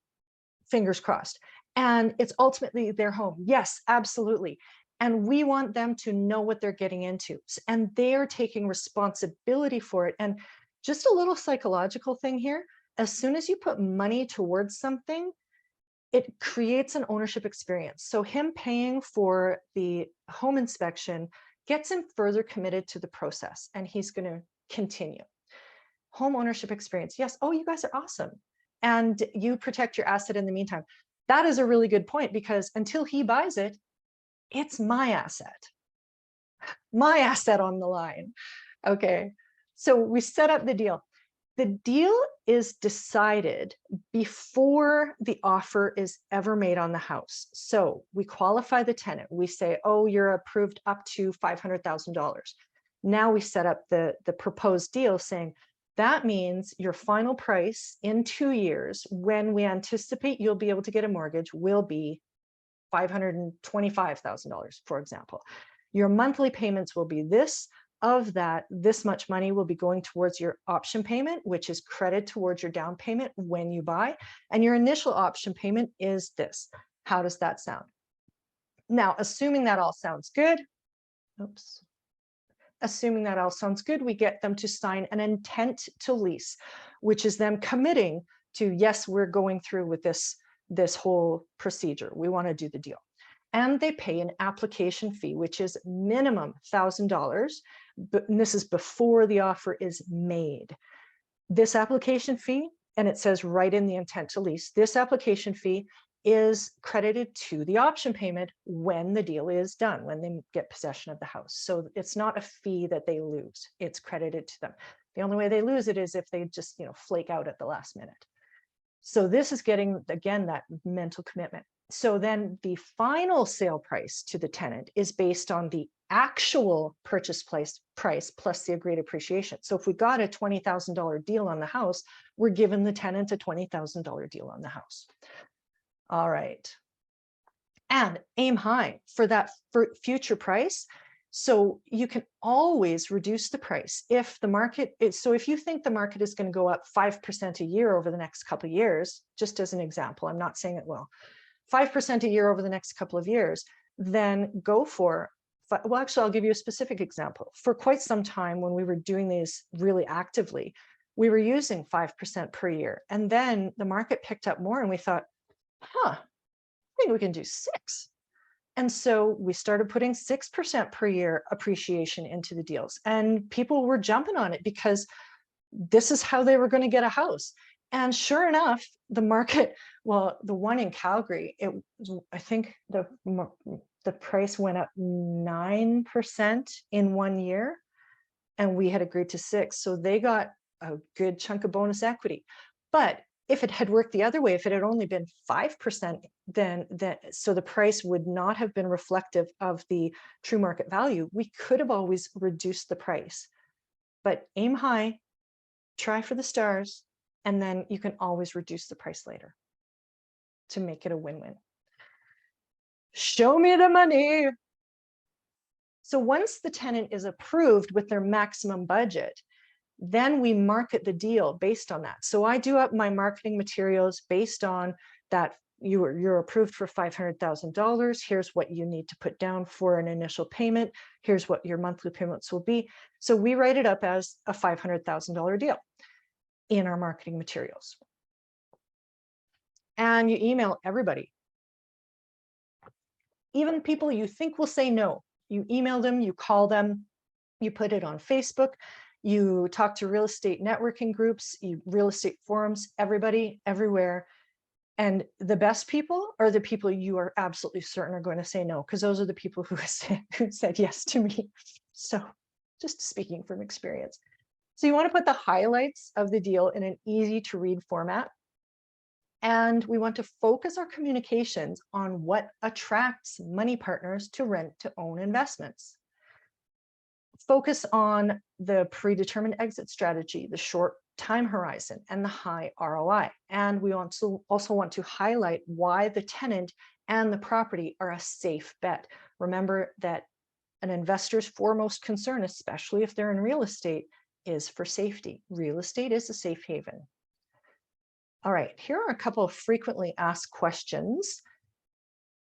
fingers crossed. And it's ultimately their home. Yes, absolutely. And we want them to know what they're getting into. And they're taking responsibility for it. And just a little psychological thing here, as soon as you put money towards something, it creates an ownership experience. So him paying for the home inspection gets him further committed to the process, and he's going to continue. Home ownership experience. Yes. Oh, you guys are awesome. And you protect your asset in the meantime. That is a really good point, because until he buys it, it's my asset on the line. Okay. So we set up the deal. The deal is decided before the offer is ever made on the house. So we qualify the tenant. We say, oh, you're approved up to $500,000. Now we set up the proposed deal saying, that means your final price in 2 years, when we anticipate you'll be able to get a mortgage, will be $525,000, for example. Your monthly payments will be this. Of that, this much money will be going towards your option payment, which is credit towards your down payment when you buy. And your initial option payment is this. How does that sound? Now, assuming that all sounds good, assuming that all sounds good, we get them to sign an intent to lease, which is them committing to, yes, we're going through with this whole procedure. We want to do the deal. And they pay an application fee, which is minimum $1,000, but this is before the offer is made. This application fee, and it says right in the intent to lease, this application fee is credited to the option payment when the deal is done, when they get possession of the house. So it's not a fee that they lose, it's credited to them. The only way they lose it is if they just, flake out at the last minute. So this is getting, again, that mental commitment. So then the final sale price to the tenant is based on the actual purchase price plus the agreed appreciation. So if we got a $20,000 deal on the house, we're giving the tenant a $20,000 deal on the house. All right. And aim high for that future price. So you can always reduce the price if the market is, so if you think the market is going to go up 5% a year over the next couple of years, just as an example, I'm not saying it will, 5% a year over the next couple of years, then go for, well, actually, I'll give you a specific example. For quite some time when we were doing these really actively, we were using 5% per year. And then the market picked up more and we thought, I think we can do 6. And so we started putting 6% per year appreciation into the deals. And people were jumping on it because this is how they were going to get a house. And sure enough, the market, well, the one in Calgary, I think the price went up 9% in 1 year, and we had agreed to 6. So they got a good chunk of bonus equity. But if it had worked the other way, if it had only been 5%, then so the price would not have been reflective of the true market value. We could have always reduced the price. But aim high, try for the stars, and then you can always reduce the price later to make it a win-win. Show me the money. So once the tenant is approved with their maximum budget, then we market the deal based on that. So I do up my marketing materials based on that. You're approved for $500,000. Here's what you need to put down for an initial payment. Here's what your monthly payments will be. So we write it up as a $500,000 deal in our marketing materials. And you email everybody. Even people you think will say no. You email them, you call them, you put it on Facebook, you talk to real estate networking groups, real estate forums, everybody, everywhere. And the best people are the people you are absolutely certain are going to say no, because those are the people who said yes to me. So just speaking from experience. So you want to put the highlights of the deal in an easy to read format. And we want to focus our communications on what attracts money partners to rent to own investments. Focus on the predetermined exit strategy, the short time horizon, and the high ROI. And we also want to highlight why the tenant and the property are a safe bet. Remember that an investor's foremost concern, especially if they're in real estate, is for safety. Real estate is a safe haven. All right, here are a couple of frequently asked questions.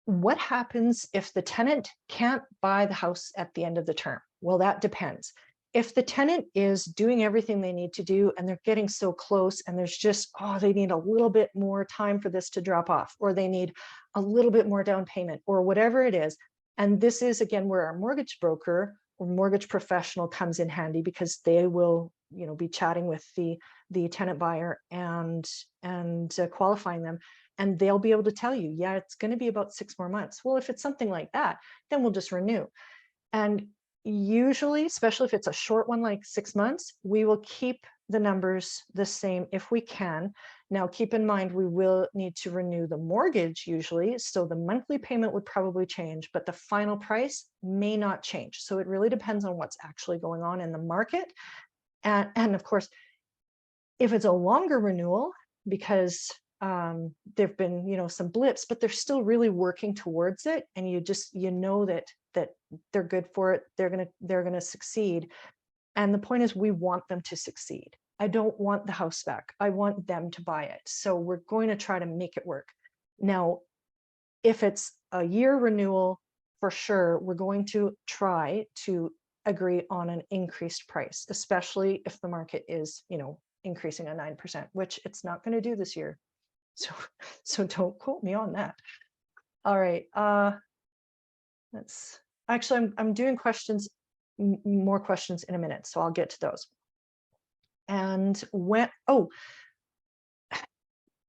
What happens if the tenant can't buy the house at the end of the term? Well, that depends. If the tenant is doing everything they need to do and they're getting so close and there's just, they need a little bit more time for this to drop off, or they need a little bit more down payment, or whatever it is. And this is, again, where our mortgage broker or mortgage professional comes in handy, because they will, be chatting with the tenant buyer and qualifying them. And they'll be able to tell you, yeah, it's going to be about 6 more months. Well, if it's something like that, then we'll just renew. And usually, especially if it's a short one, like 6 months, we will keep the numbers the same if we can. Now, keep in mind, we will need to renew the mortgage usually. So the monthly payment would probably change, but the final price may not change. So it really depends on what's actually going on in the market. And of course, if it's a longer renewal, because there've been, some blips, but they're still really working towards it, and you know that they're good for it, they're gonna succeed. And the point is, we want them to succeed. I don't want the house back. I want them to buy it. So we're going to try to make it work. Now, if it's a year renewal, for sure, we're going to try to agree on an increased price, especially if the market is, increasing at 9%, which it's not going to do this year. So don't quote me on that. All right. Let's actually, I'm doing questions, more questions in a minute, so I'll get to those. And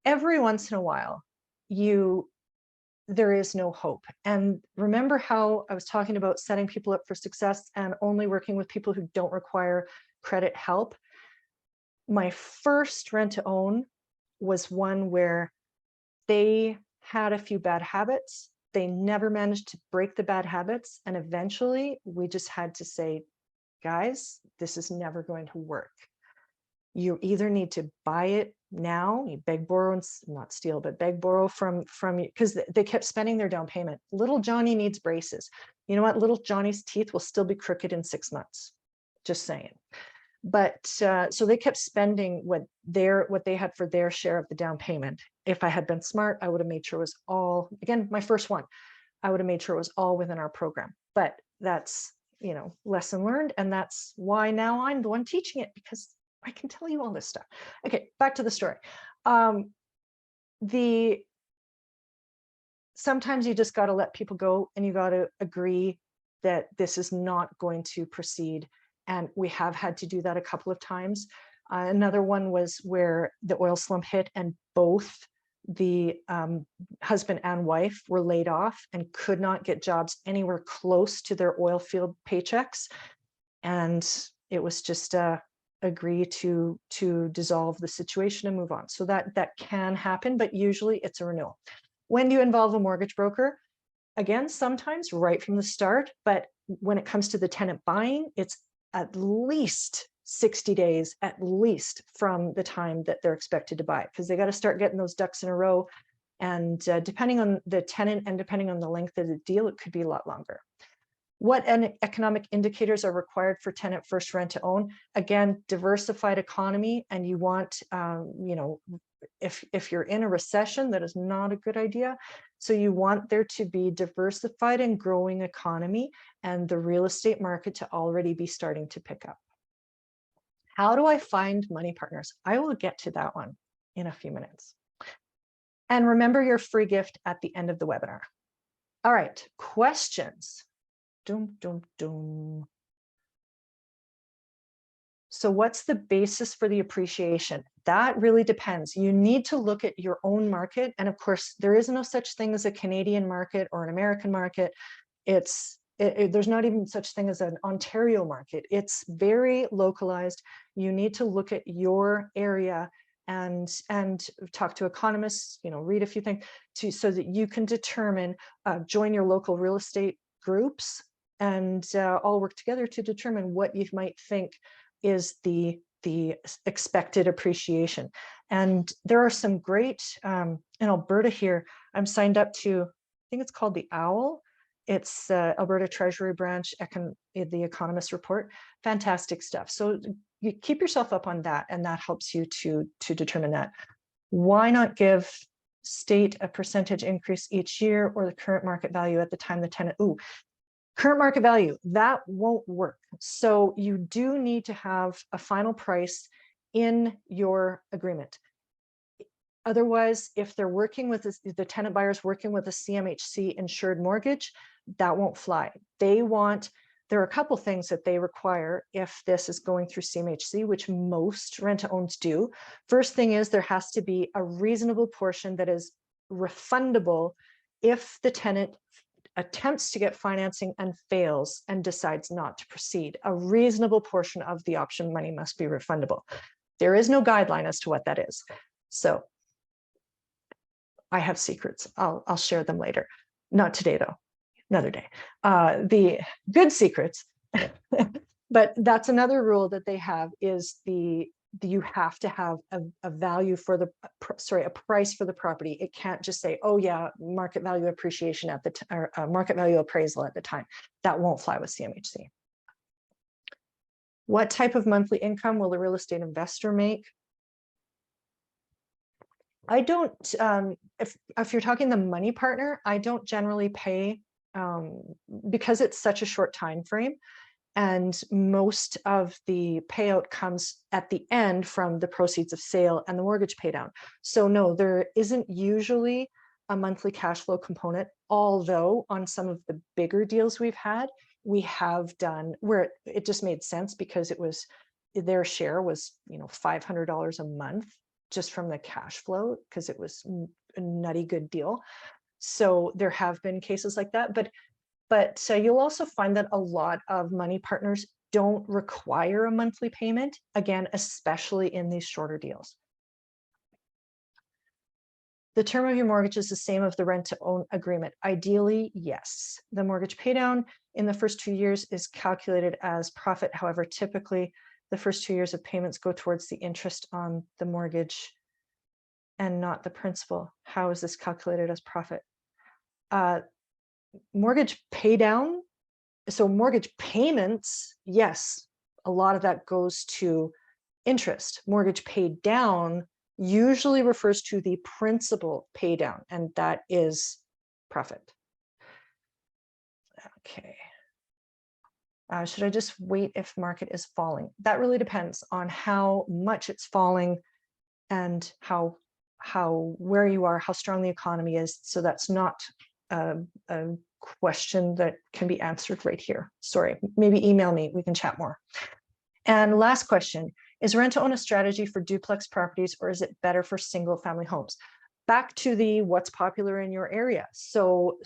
every once in a while, there is no hope. And remember how I was talking about setting people up for success and only working with people who don't require credit help? My first rent to own was one where they had a few bad habits. They never managed to break the bad habits. And eventually we just had to say, guys, this is never going to work. You either need to buy it now, you beg, borrow, and not steal, but beg, borrow from you, because they kept spending their down payment. Little Johnny needs braces. You know what? Little Johnny's teeth will still be crooked in 6 months. Just saying. But so they kept spending what they had for their share of the down payment. If I had been smart, I would have made sure it was all, again, my first one, I would have made sure it was all within our program. But that's, you know, lesson learned. And that's why now I'm the one teaching it, because I can tell you all this stuff. Okay, back to the story. Sometimes you just got to let people go, and you got to agree that this is not going to proceed. And we have had to do that a couple of times. Another one was where the oil slump hit and both the husband and wife were laid off and could not get jobs anywhere close to their oil field paychecks. And it was just agree to dissolve the situation and move on. So that can happen, but usually it's a renewal. When do you involve a mortgage broker? Again, sometimes right from the start, but when it comes to the tenant buying, it's at least 60 days, at least, from the time that they're expected to buy, because they got to start getting those ducks in a row. And depending on the tenant and depending on the length of the deal, it could be a lot longer. What economic indicators are required for tenant first rent to own? Again, diversified economy, and you want, you know, if you're in a recession, that is not a good idea. So you want there to be diversified and growing economy, and the real estate market to already be starting to pick up. How do I find money partners? I will get to that one in a few minutes. And remember your free gift at the end of the webinar. All right, questions. Doom, doom, doom. So what's the basis for the appreciation? That really depends. You need to look at your own market. And of course, there is no such thing as a Canadian market or an American market. There's not even such thing as an Ontario market. It's very localized. You need to look at your area and talk to economists, you know, read a few things so that you can determine, join your local real estate groups and all work together to determine what you might think is the expected appreciation. And there are some great, in Alberta here, I'm signed up to, I think it's called the OWL. It's Alberta Treasury Branch, the Economist Report. Fantastic stuff. So you keep yourself up on that, and that helps you to determine that. Why not give state a percentage increase each year, or the current market value at the time the tenant, current market value, that won't work. So you do need to have a final price in your agreement. Otherwise, if they're working with the tenant buyers working with a CMHC insured mortgage, that won't fly. There are a couple things that they require if this is going through CMHC, which most rent-to-owns do. First thing is there has to be a reasonable portion that is refundable if the tenant attempts to get financing and fails and decides not to proceed. A reasonable portion of the option money must be refundable. There is no guideline as to what that is. So I have secrets. I'll share them later. Not today though, another day. The good secrets, but that's another rule that they have, is you have to have a value for a price for the property. It can't just say, oh yeah, market value appreciation at or market value appraisal at the time. That won't fly with CMHC. What type of monthly income will the real estate investor make? I don't, if you're talking the money partner, I don't generally pay because it's such a short time frame. And most of the payout comes at the end from the proceeds of sale and the mortgage pay down. So no, there isn't usually a monthly cash flow component, although on some of the bigger deals we've had, we have done where it just made sense because their share was, you know, $500 a month just from the cash flow, because it was a nutty good deal. So there have been cases like that, but you'll also find that a lot of money partners don't require a monthly payment, again, especially in these shorter deals. The term of your mortgage is the same as the rent-to-own agreement. Ideally, yes. The mortgage paydown in the first 2 years is calculated as profit. However, typically the first 2 years of payments go towards the interest on the mortgage and not the principal. How is this calculated as profit? Mortgage paydown, so mortgage payments, yes, a lot of that goes to interest. Mortgage paid down usually refers to the principal pay down, and that is profit. Okay. Should I just wait if market is falling? That really depends on how much it's falling and where you are, how strong the economy is. So that's not a question that can be answered right here. Sorry, maybe email me, we can chat more. And last question, is rent-to-own a strategy for duplex properties, or is it better for single family homes? Back to the what's popular in your area. So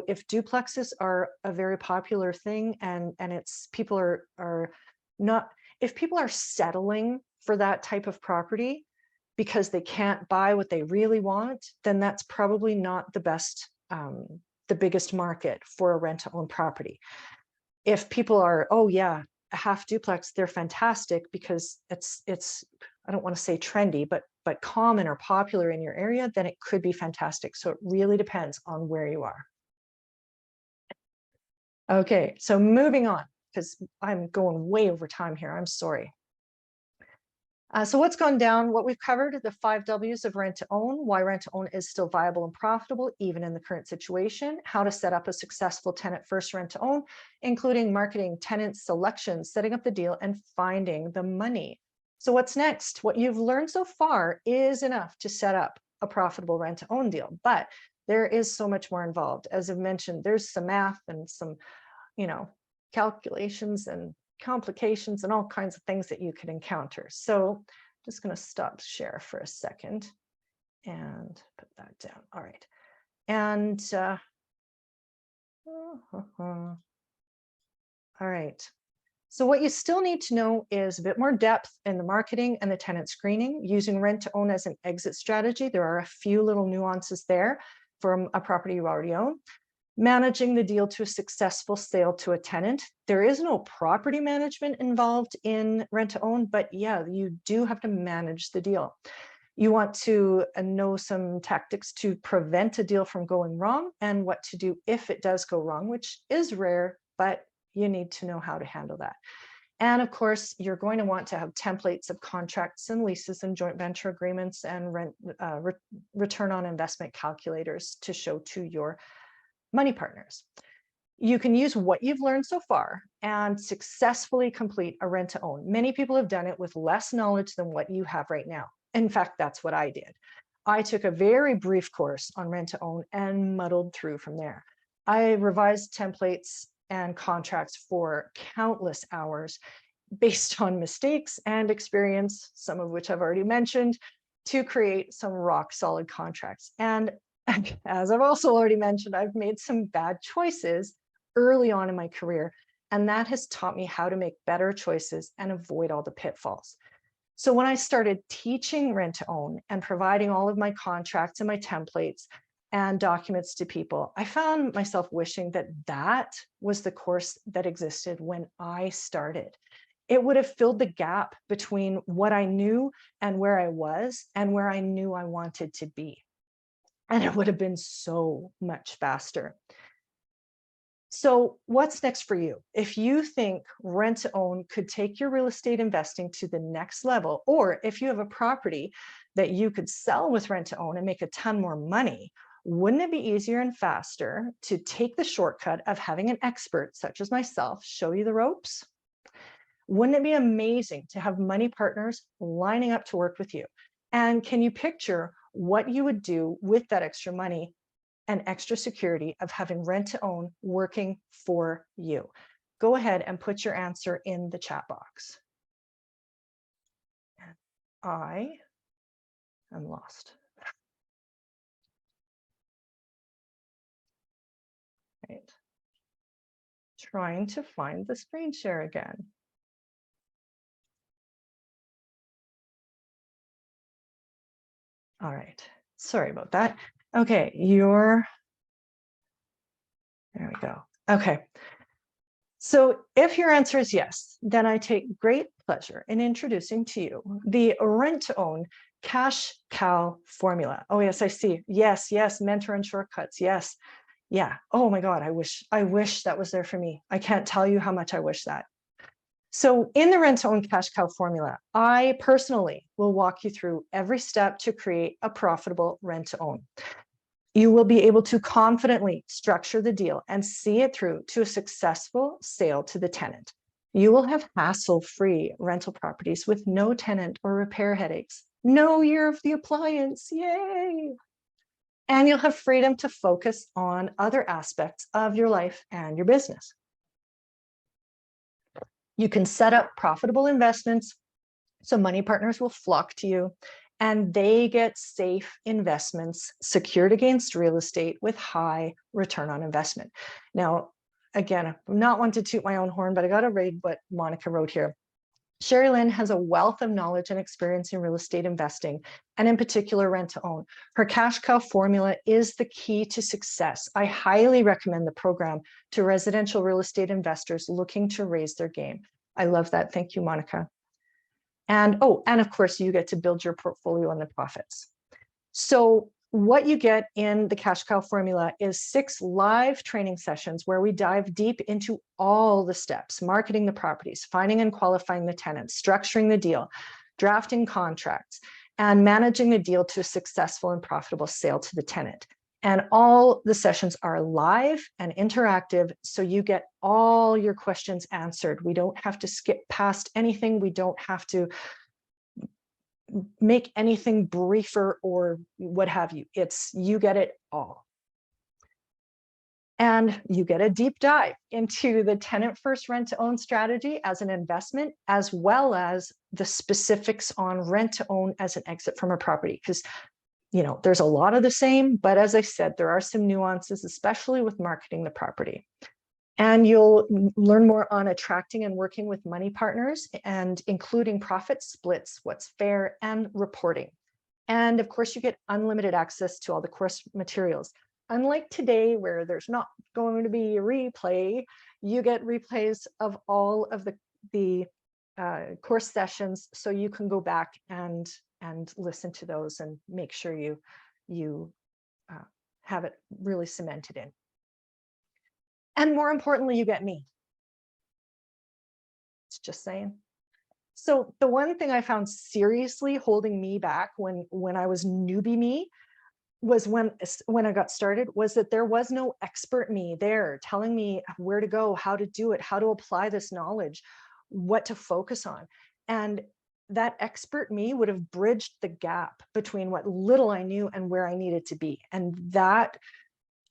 if duplexes are a very popular thing, and it's people are not, if people are settling for that type of property because they can't buy what they really want, then that's probably not the best, the biggest market for a rent-to-own property. If people are, oh yeah, a half duplex, they're fantastic because it's I don't want to say trendy, but common or popular in your area, then it could be fantastic. So it really depends on where you are. Okay, so moving on, because I'm going way over time here, I'm sorry. So what's gone down? What we've covered, the 5 W's of rent to own, why rent to own is still viable and profitable, even in the current situation, how to set up a successful tenant first rent to own, including marketing, tenant selection, setting up the deal, and finding the money. So what's next? What you've learned so far is enough to set up a profitable rent to own deal, but there is so much more involved. As I've mentioned, there's some math and some, calculations and complications and all kinds of things that you could encounter. So I'm just going to stop share for a second and put that down. All right. And all right. So what you still need to know is a bit more depth in the marketing and the tenant screening. Using rent to own as an exit strategy, there are a few little nuances there from a property you already own. Managing the deal to a successful sale to a tenant. There is no property management involved in rent to own, but yeah, you do have to manage the deal. You want to know some tactics to prevent a deal from going wrong and what to do if it does go wrong, which is rare, but you need to know how to handle that. And of course, you're going to want to have templates of contracts and leases and joint venture agreements and return on investment calculators to show to your money partners. You can use what you've learned so far and successfully complete a rent to own. Many people have done it with less knowledge than what you have right now. In fact, that's what I did. I took a very brief course on rent to own and muddled through from there. I revised templates and contracts for countless hours based on mistakes and experience, some of which I've already mentioned, to create some rock solid contracts. And as I've also already mentioned, I've made some bad choices early on in my career, and that has taught me how to make better choices and avoid all the pitfalls. So when I started teaching rent to own and providing all of my contracts and my templates and documents to people, I found myself wishing that that was the course that existed when I started. It would have filled the gap between what I knew and where I was and where I knew I wanted to be. And it would have been so much faster. So what's next for you? If you think rent to own could take your real estate investing to the next level, or if you have a property that you could sell with rent to own and make a ton more money, wouldn't it be easier and faster to take the shortcut of having an expert such as myself show you the ropes? Wouldn't it be amazing to have money partners lining up to work with you? And can you picture what you would do with that extra money and extra security of having rent to own working for you? Go ahead and put your answer in the chat box. I am lost. Right. Trying to find the screen share again. All right. Sorry about that. Okay, there we go. Okay. So if your answer is yes, then I take great pleasure in introducing to you the rent-to-own cash cow formula. Oh, yes, I see. Yes, yes, mentor and shortcuts. Yes. Yeah. Oh my God, I wish that was there for me. I can't tell you how much I wish that. So in the rent-to-own cash cow formula, I personally will walk you through every step to create a profitable rent-to-own. You will be able to confidently structure the deal and see it through to a successful sale to the tenant. You will have hassle-free rental properties with no tenant or repair headaches. No year of the appliance, yay! And you'll have freedom to focus on other aspects of your life and your business. You can set up profitable investments so money partners will flock to you, and they get safe investments secured against real estate with high return on investment. Now, again, I'm not one to toot my own horn, but I got to read what Monica wrote here. Sherry Lynn has a wealth of knowledge and experience in real estate investing, and in particular rent to own. Her cash cow formula is the key to success. I highly recommend the program to residential real estate investors looking to raise their game. I love that. Thank you, Monica. And of course, you get to build your portfolio on the profits. So what you get in the cash cow formula is 6 live training sessions where we dive deep into all the steps: marketing the properties, finding and qualifying the tenants, structuring the deal, drafting contracts, and managing the deal to a successful and profitable sale to the tenant. And all the sessions are live and interactive, so you get all your questions answered. We don't have to skip past anything. We don't have to make anything briefer or what have you. You get it all. And you get a deep dive into the tenant first rent to own strategy as an investment, as well as the specifics on rent to own as an exit from a property. Because there's a lot of the same, but as I said, there are some nuances, especially with marketing the property. And you'll learn more on attracting and working with money partners and including profit splits, what's fair, and reporting. And of course, you get unlimited access to all the course materials. Unlike today, where there's not going to be a replay, you get replays of all of the course sessions, so you can go back and listen to those and make sure you have it really cemented in. And more importantly, you get me. It's just saying. So the one thing I found seriously holding me back when I was newbie me was when I got started, was that there was no expert me there telling me where to go, how to do it, how to apply this knowledge, what to focus on. And that expert me would have bridged the gap between what little I knew and where I needed to be. And that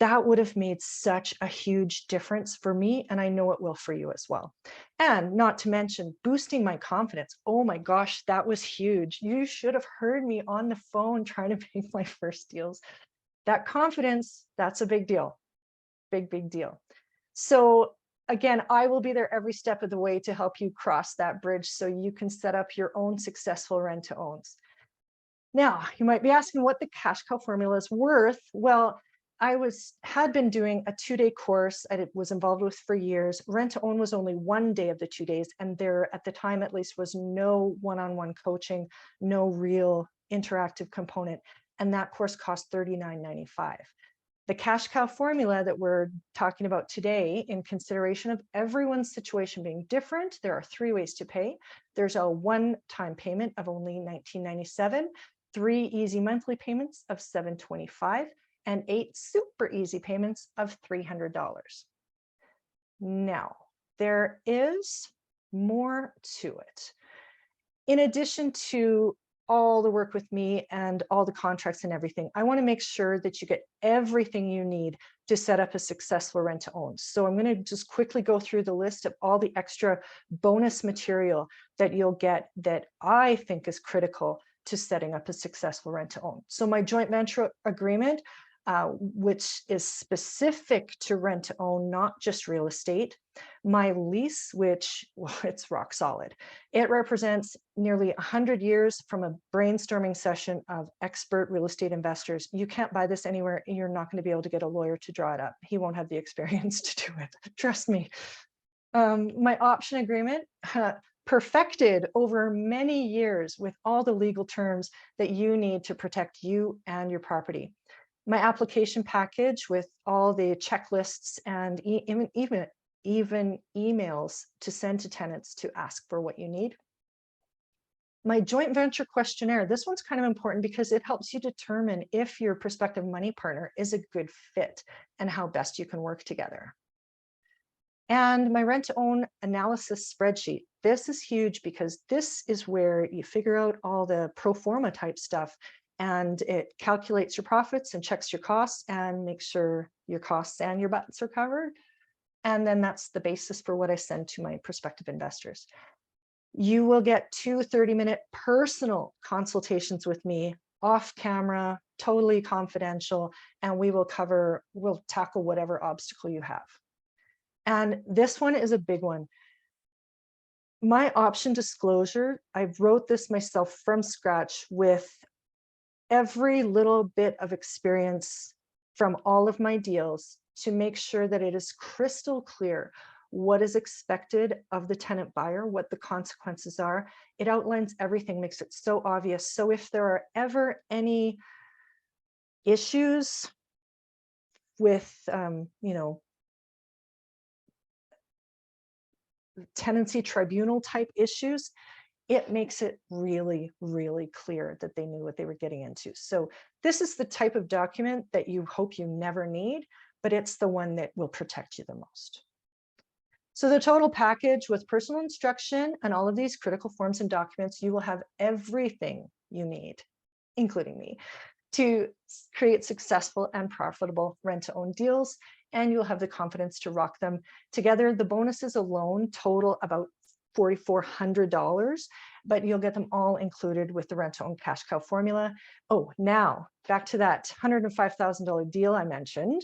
would have made such a huge difference for me, and I know it will for you as well. And not to mention boosting my confidence. Oh my gosh, that was huge. You should have heard me on the phone trying to make my first deals. That confidence, that's a big deal. Big deal. So again, I will be there every step of the way to help you cross that bridge so you can set up your own successful rent to owns. Now, you might be asking what the cash cow formula is worth. Well, I had been doing a 2-day course I was involved with for years. Rent to own was only 1 day of the 2 days, and there, at the time at least, was no one-on-one coaching, no real interactive component, and that course cost $39.95. The cash cow formula that we're talking about today, in consideration of everyone's situation being different, there are 3 ways to pay. There's a one-time payment of only $19.97, 3 easy monthly payments of $725, and 8 super easy payments of $300. Now, there is more to it. In addition to all the work with me and all the contracts and everything, I want to make sure that you get everything you need to set up a successful rent to own. So I'm going to just quickly go through the list of all the extra bonus material that you'll get that I think is critical to setting up a successful rent to own. So my joint venture agreement, which is specific to rent to own, not just real estate. My lease, which, well, it's rock solid. It represents nearly 100 years from a brainstorming session of expert real estate investors. You can't buy this anywhere. You're not going to be able to get a lawyer to draw it up. He won't have the experience to do it. Trust me. My option agreement, perfected over many years with all the legal terms that you need to protect you and your property. My application package with all the checklists and even emails to send to tenants to ask for what you need. My joint venture questionnaire, this one's kind of important because it helps you determine if your prospective money partner is a good fit and how best you can work together. And my rent to own analysis spreadsheet. This is huge because this is where you figure out all the pro forma type stuff, and it calculates your profits and checks your costs and makes sure your costs and your butts are covered. And then that's the basis for what I send to my prospective investors. You will get 2 30-minute personal consultations with me off camera, totally confidential, and we'll tackle whatever obstacle you have. And this one is a big one. My option disclosure, I wrote this myself from scratch with every little bit of experience from all of my deals to make sure that it is crystal clear what is expected of the tenant buyer, what the consequences are. It outlines everything, makes it so obvious. So if there are ever any issues with, tenancy tribunal type issues, it makes it really, really clear that they knew what they were getting into. So this is the type of document that you hope you never need, but it's the one that will protect you the most. So the total package with personal instruction and all of these critical forms and documents, you will have everything you need, including me, to create successful and profitable rent-to-own deals, and you'll have the confidence to rock them together. The bonuses alone total about $4,400, but you'll get them all included with the rent-to-own cash cow formula. Oh, now back to that $105,000 deal I mentioned.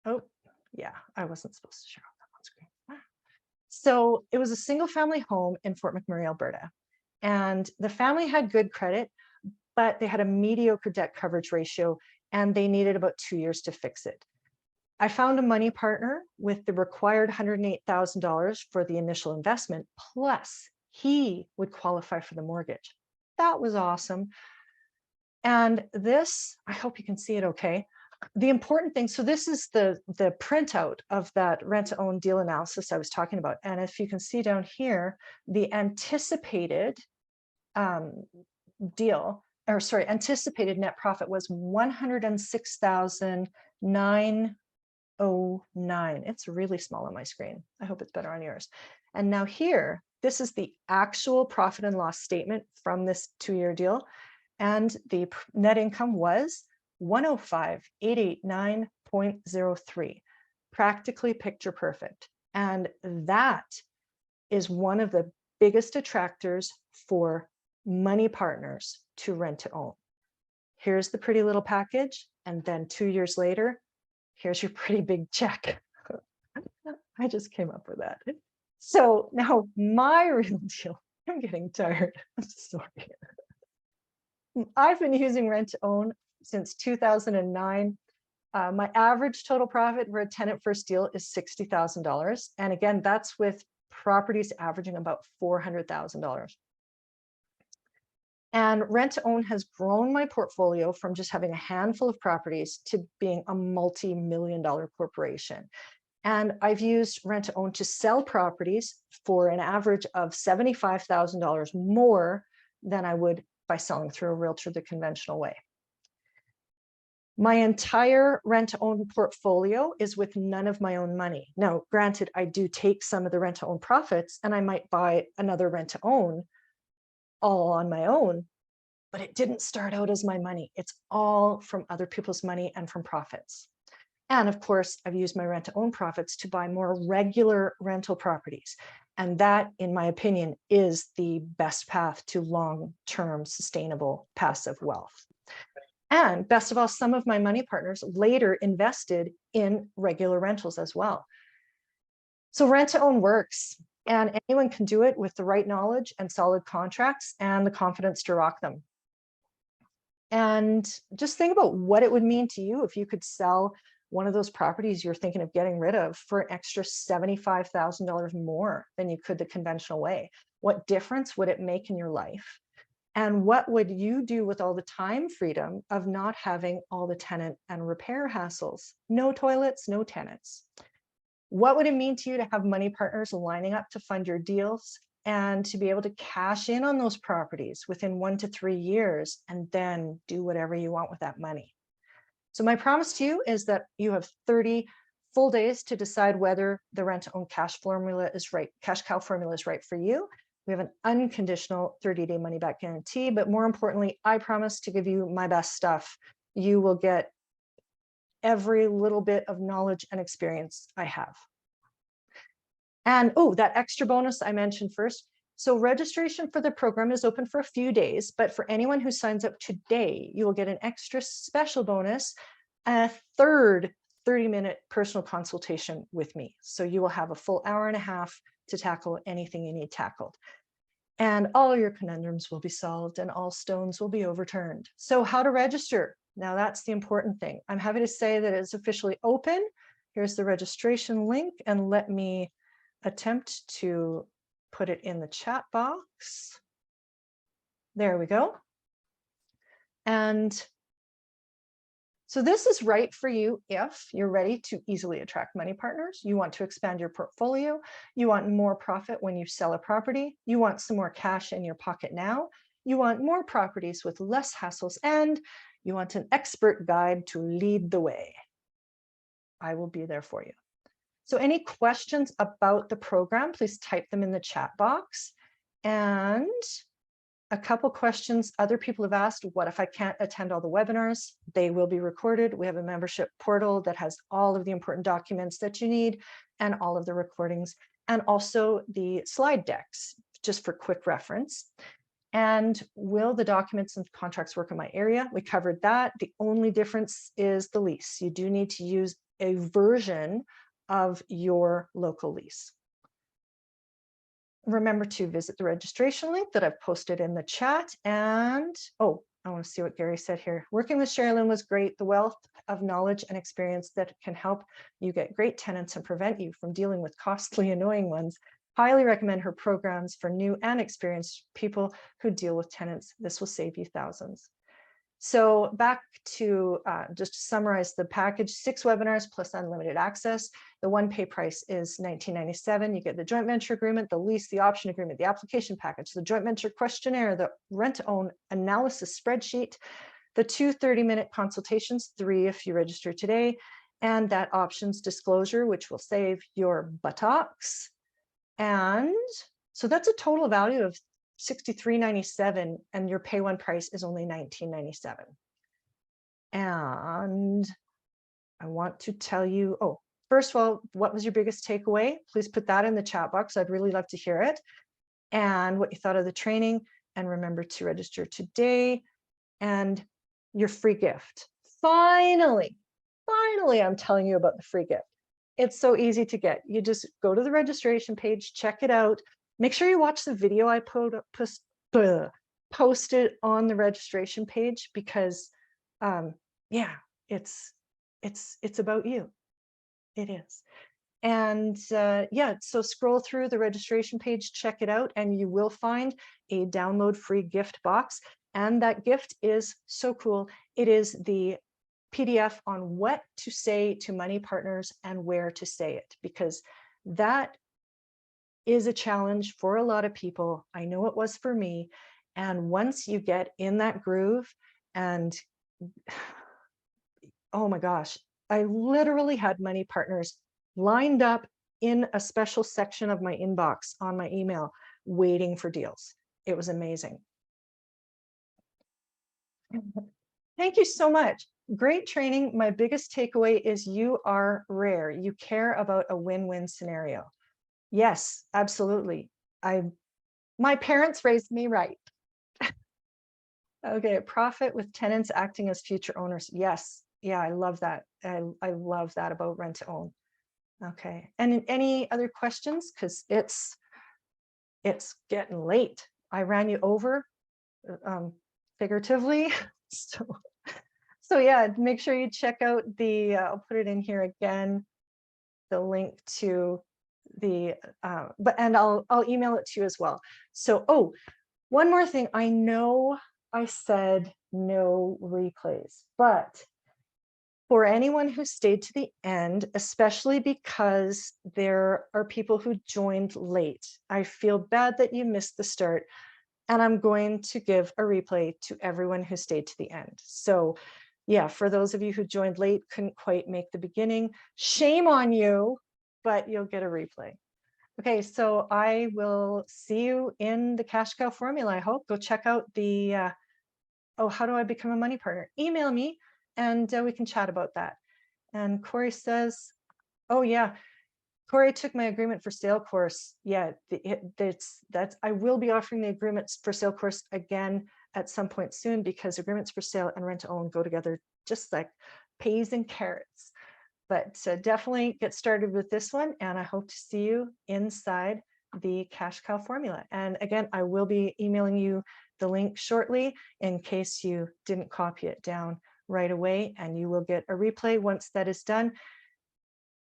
Oh, yeah, I wasn't supposed to share that on screen. So it was a single family home in Fort McMurray, Alberta, and the family had good credit, but they had a mediocre debt coverage ratio and they needed about 2 years to fix it. I found a money partner with the required $108,000 for the initial investment, plus he would qualify for the mortgage. That was awesome. And this, I hope you can see it okay. The important thing, so this is the printout of that rent-to-own deal analysis I was talking about. And if you can see down here, the anticipated anticipated net profit was $106,909. It's really small on my screen. I hope it's better on yours. And now here, this is the actual profit and loss statement from this 2-year deal. And the net income was 105,889.03, practically picture perfect. And that is one of the biggest attractors for money partners to rent to own. Here's the pretty little package. And then 2 years later, here's your pretty big check. I just came up with that. So now my real deal, I'm getting tired. I'm sorry. I've been using rent to own since 2009. My average total profit for a tenant first deal is $60,000. And again, that's with properties averaging about $400,000. And rent to own has grown my portfolio from just having a handful of properties to being a multi-million-dollar corporation. And I've used rent to own to sell properties for an average of $75,000 more than I would by selling through a realtor the conventional way. My entire rent-to-own portfolio is with none of my own money. Now, granted, I do take some of the rent-to-own profits and I might buy another rent-to-own all on my own, but it didn't start out as my money. It's all from other people's money and from profits. And of course, I've used my rent-to-own profits to buy more regular rental properties. And that, in my opinion, is the best path to long-term sustainable passive wealth. And best of all, some of my money partners later invested in regular rentals as well. So rent to own works, and anyone can do it with the right knowledge and solid contracts and the confidence to rock them. And just think about what it would mean to you if you could sell one of those properties you're thinking of getting rid of for an extra $75,000 more than you could the conventional way. What difference would it make in your life? And what would you do with all the time freedom of not having all the tenant and repair hassles? No toilets, no tenants. What would it mean to you to have money partners lining up to fund your deals and to be able to cash in on those properties within 1 to 3 years and then do whatever you want with that money? So my promise to you is that you have 30 full days to decide whether the rent to own cash cow formula is right for you. We have an unconditional 30-day money back guarantee, but more importantly, I promise to give you my best stuff. You will get every little bit of knowledge and experience I have. And oh, that extra bonus I mentioned first. So registration for the program is open for a few days, but for anyone who signs up today, you will get an extra special bonus, a third 30-minute personal consultation with me. So you will have a full hour and a half to tackle anything you need tackled. And all your conundrums will be solved and all stones will be overturned. So how to register? Now that's the important thing. I'm happy to say that it's officially open. Here's the registration link, and let me attempt to put it in the chat box. There we go. And so this is right for you if you're ready to easily attract money partners, you want to expand your portfolio, you want more profit when you sell a property, you want some more cash in your pocket now, you want more properties with less hassles, and you want an expert guide to lead the way. I will be there for you. So any questions about the program, please type them in the chat box. And a couple questions other people have asked: what if I can't attend all the webinars? They will be recorded. We have a membership portal that has all of the important documents that you need and all of the recordings, and also the slide decks, just for quick reference. And will the documents and contracts work in my area? We covered that. The only difference is the lease. You do need to use a version of your local lease. Remember to visit the registration link that I've posted in the chat. And oh, I want to see what Gary said here. Working with Sherilyn was great. The wealth of knowledge and experience that can help you get great tenants and prevent you from dealing with costly, annoying ones. Highly recommend her programs for new and experienced people who deal with tenants. This will save you thousands. So back to just to summarize the package: 6 webinars plus unlimited access. The one pay price is $19.97. You get the joint venture agreement, the lease, the option agreement, the application package, the joint venture questionnaire, the rent to own analysis spreadsheet, the 2 30-minute consultations, 3 if you register today, and that options disclosure, which will save your buttocks. And so that's a total value of $63.97, and your pay one price is only $19.97. And I want to tell you, oh, first of all, what was your biggest takeaway? Please put that in the chat box. I'd really love to hear it. And what you thought of the training. And remember to register today. And your free gift. Finally, I'm telling you about the free gift. It's so easy to get. You just go to the registration page, check it out. Make sure you watch the video I posted on the registration page, because yeah, it's about you. It is. And yeah, so scroll through the registration page, check it out, and you will find a download free gift box. And that gift is so cool. It is the PDF on what to say to money partners and where to say it, because that is a challenge for a lot of people. I know it was for me. And once you get in that groove, and oh my gosh, I literally had money partners lined up in a special section of my inbox on my email, waiting for deals. It was amazing. Thank you so much. Great training. My biggest takeaway is you are rare. You care about a win-win scenario. Yes, absolutely. My parents raised me right. Okay, profit with tenants acting as future owners. Yes. Yeah, I love that. I love that about rent to own. Okay. And any other questions? Because it's getting late. I ran you over figuratively. So yeah, make sure you check out the, I'll put it in here again, the link to the, and I'll email it to you as well. So, oh, one more thing. I know I said no replays, but for anyone who stayed to the end, especially because there are people who joined late, I feel bad that you missed the start, and I'm going to give a replay to everyone who stayed to the end. So yeah, for those of you who joined late, couldn't quite make the beginning, shame on you, but you'll get a replay. Okay, so I will see you in the cash cow formula, I hope. Go check out the, oh, how do I become a money partner? Email me and we can chat about that. And Corey says, oh yeah, Corey took my agreement for sale course. Yeah, that's I will be offering the agreements for sale course again at some point soon, because agreements for sale and rent to own go together just like peas and carrots. But definitely get started with this one, and I hope to see you inside the cash cow formula. And again, I will be emailing you the link shortly in case you didn't copy it down right away, and you will get a replay once that is done.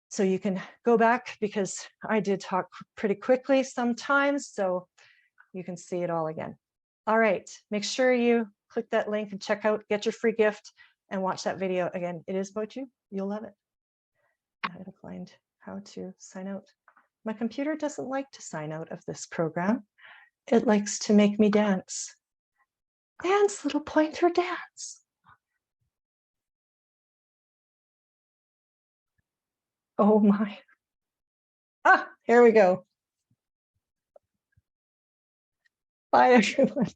So you can go back, because I did talk pretty quickly sometimes, so you can see it all again. All right, make sure you click that link and check out, get your free gift, and watch that video. Again, it is about you. You'll love it. I gotta find how to sign out. My computer doesn't like to sign out of this program. It likes to make me dance. Dance, little pointer, dance. Oh my. Ah, here we go. Bye, everyone.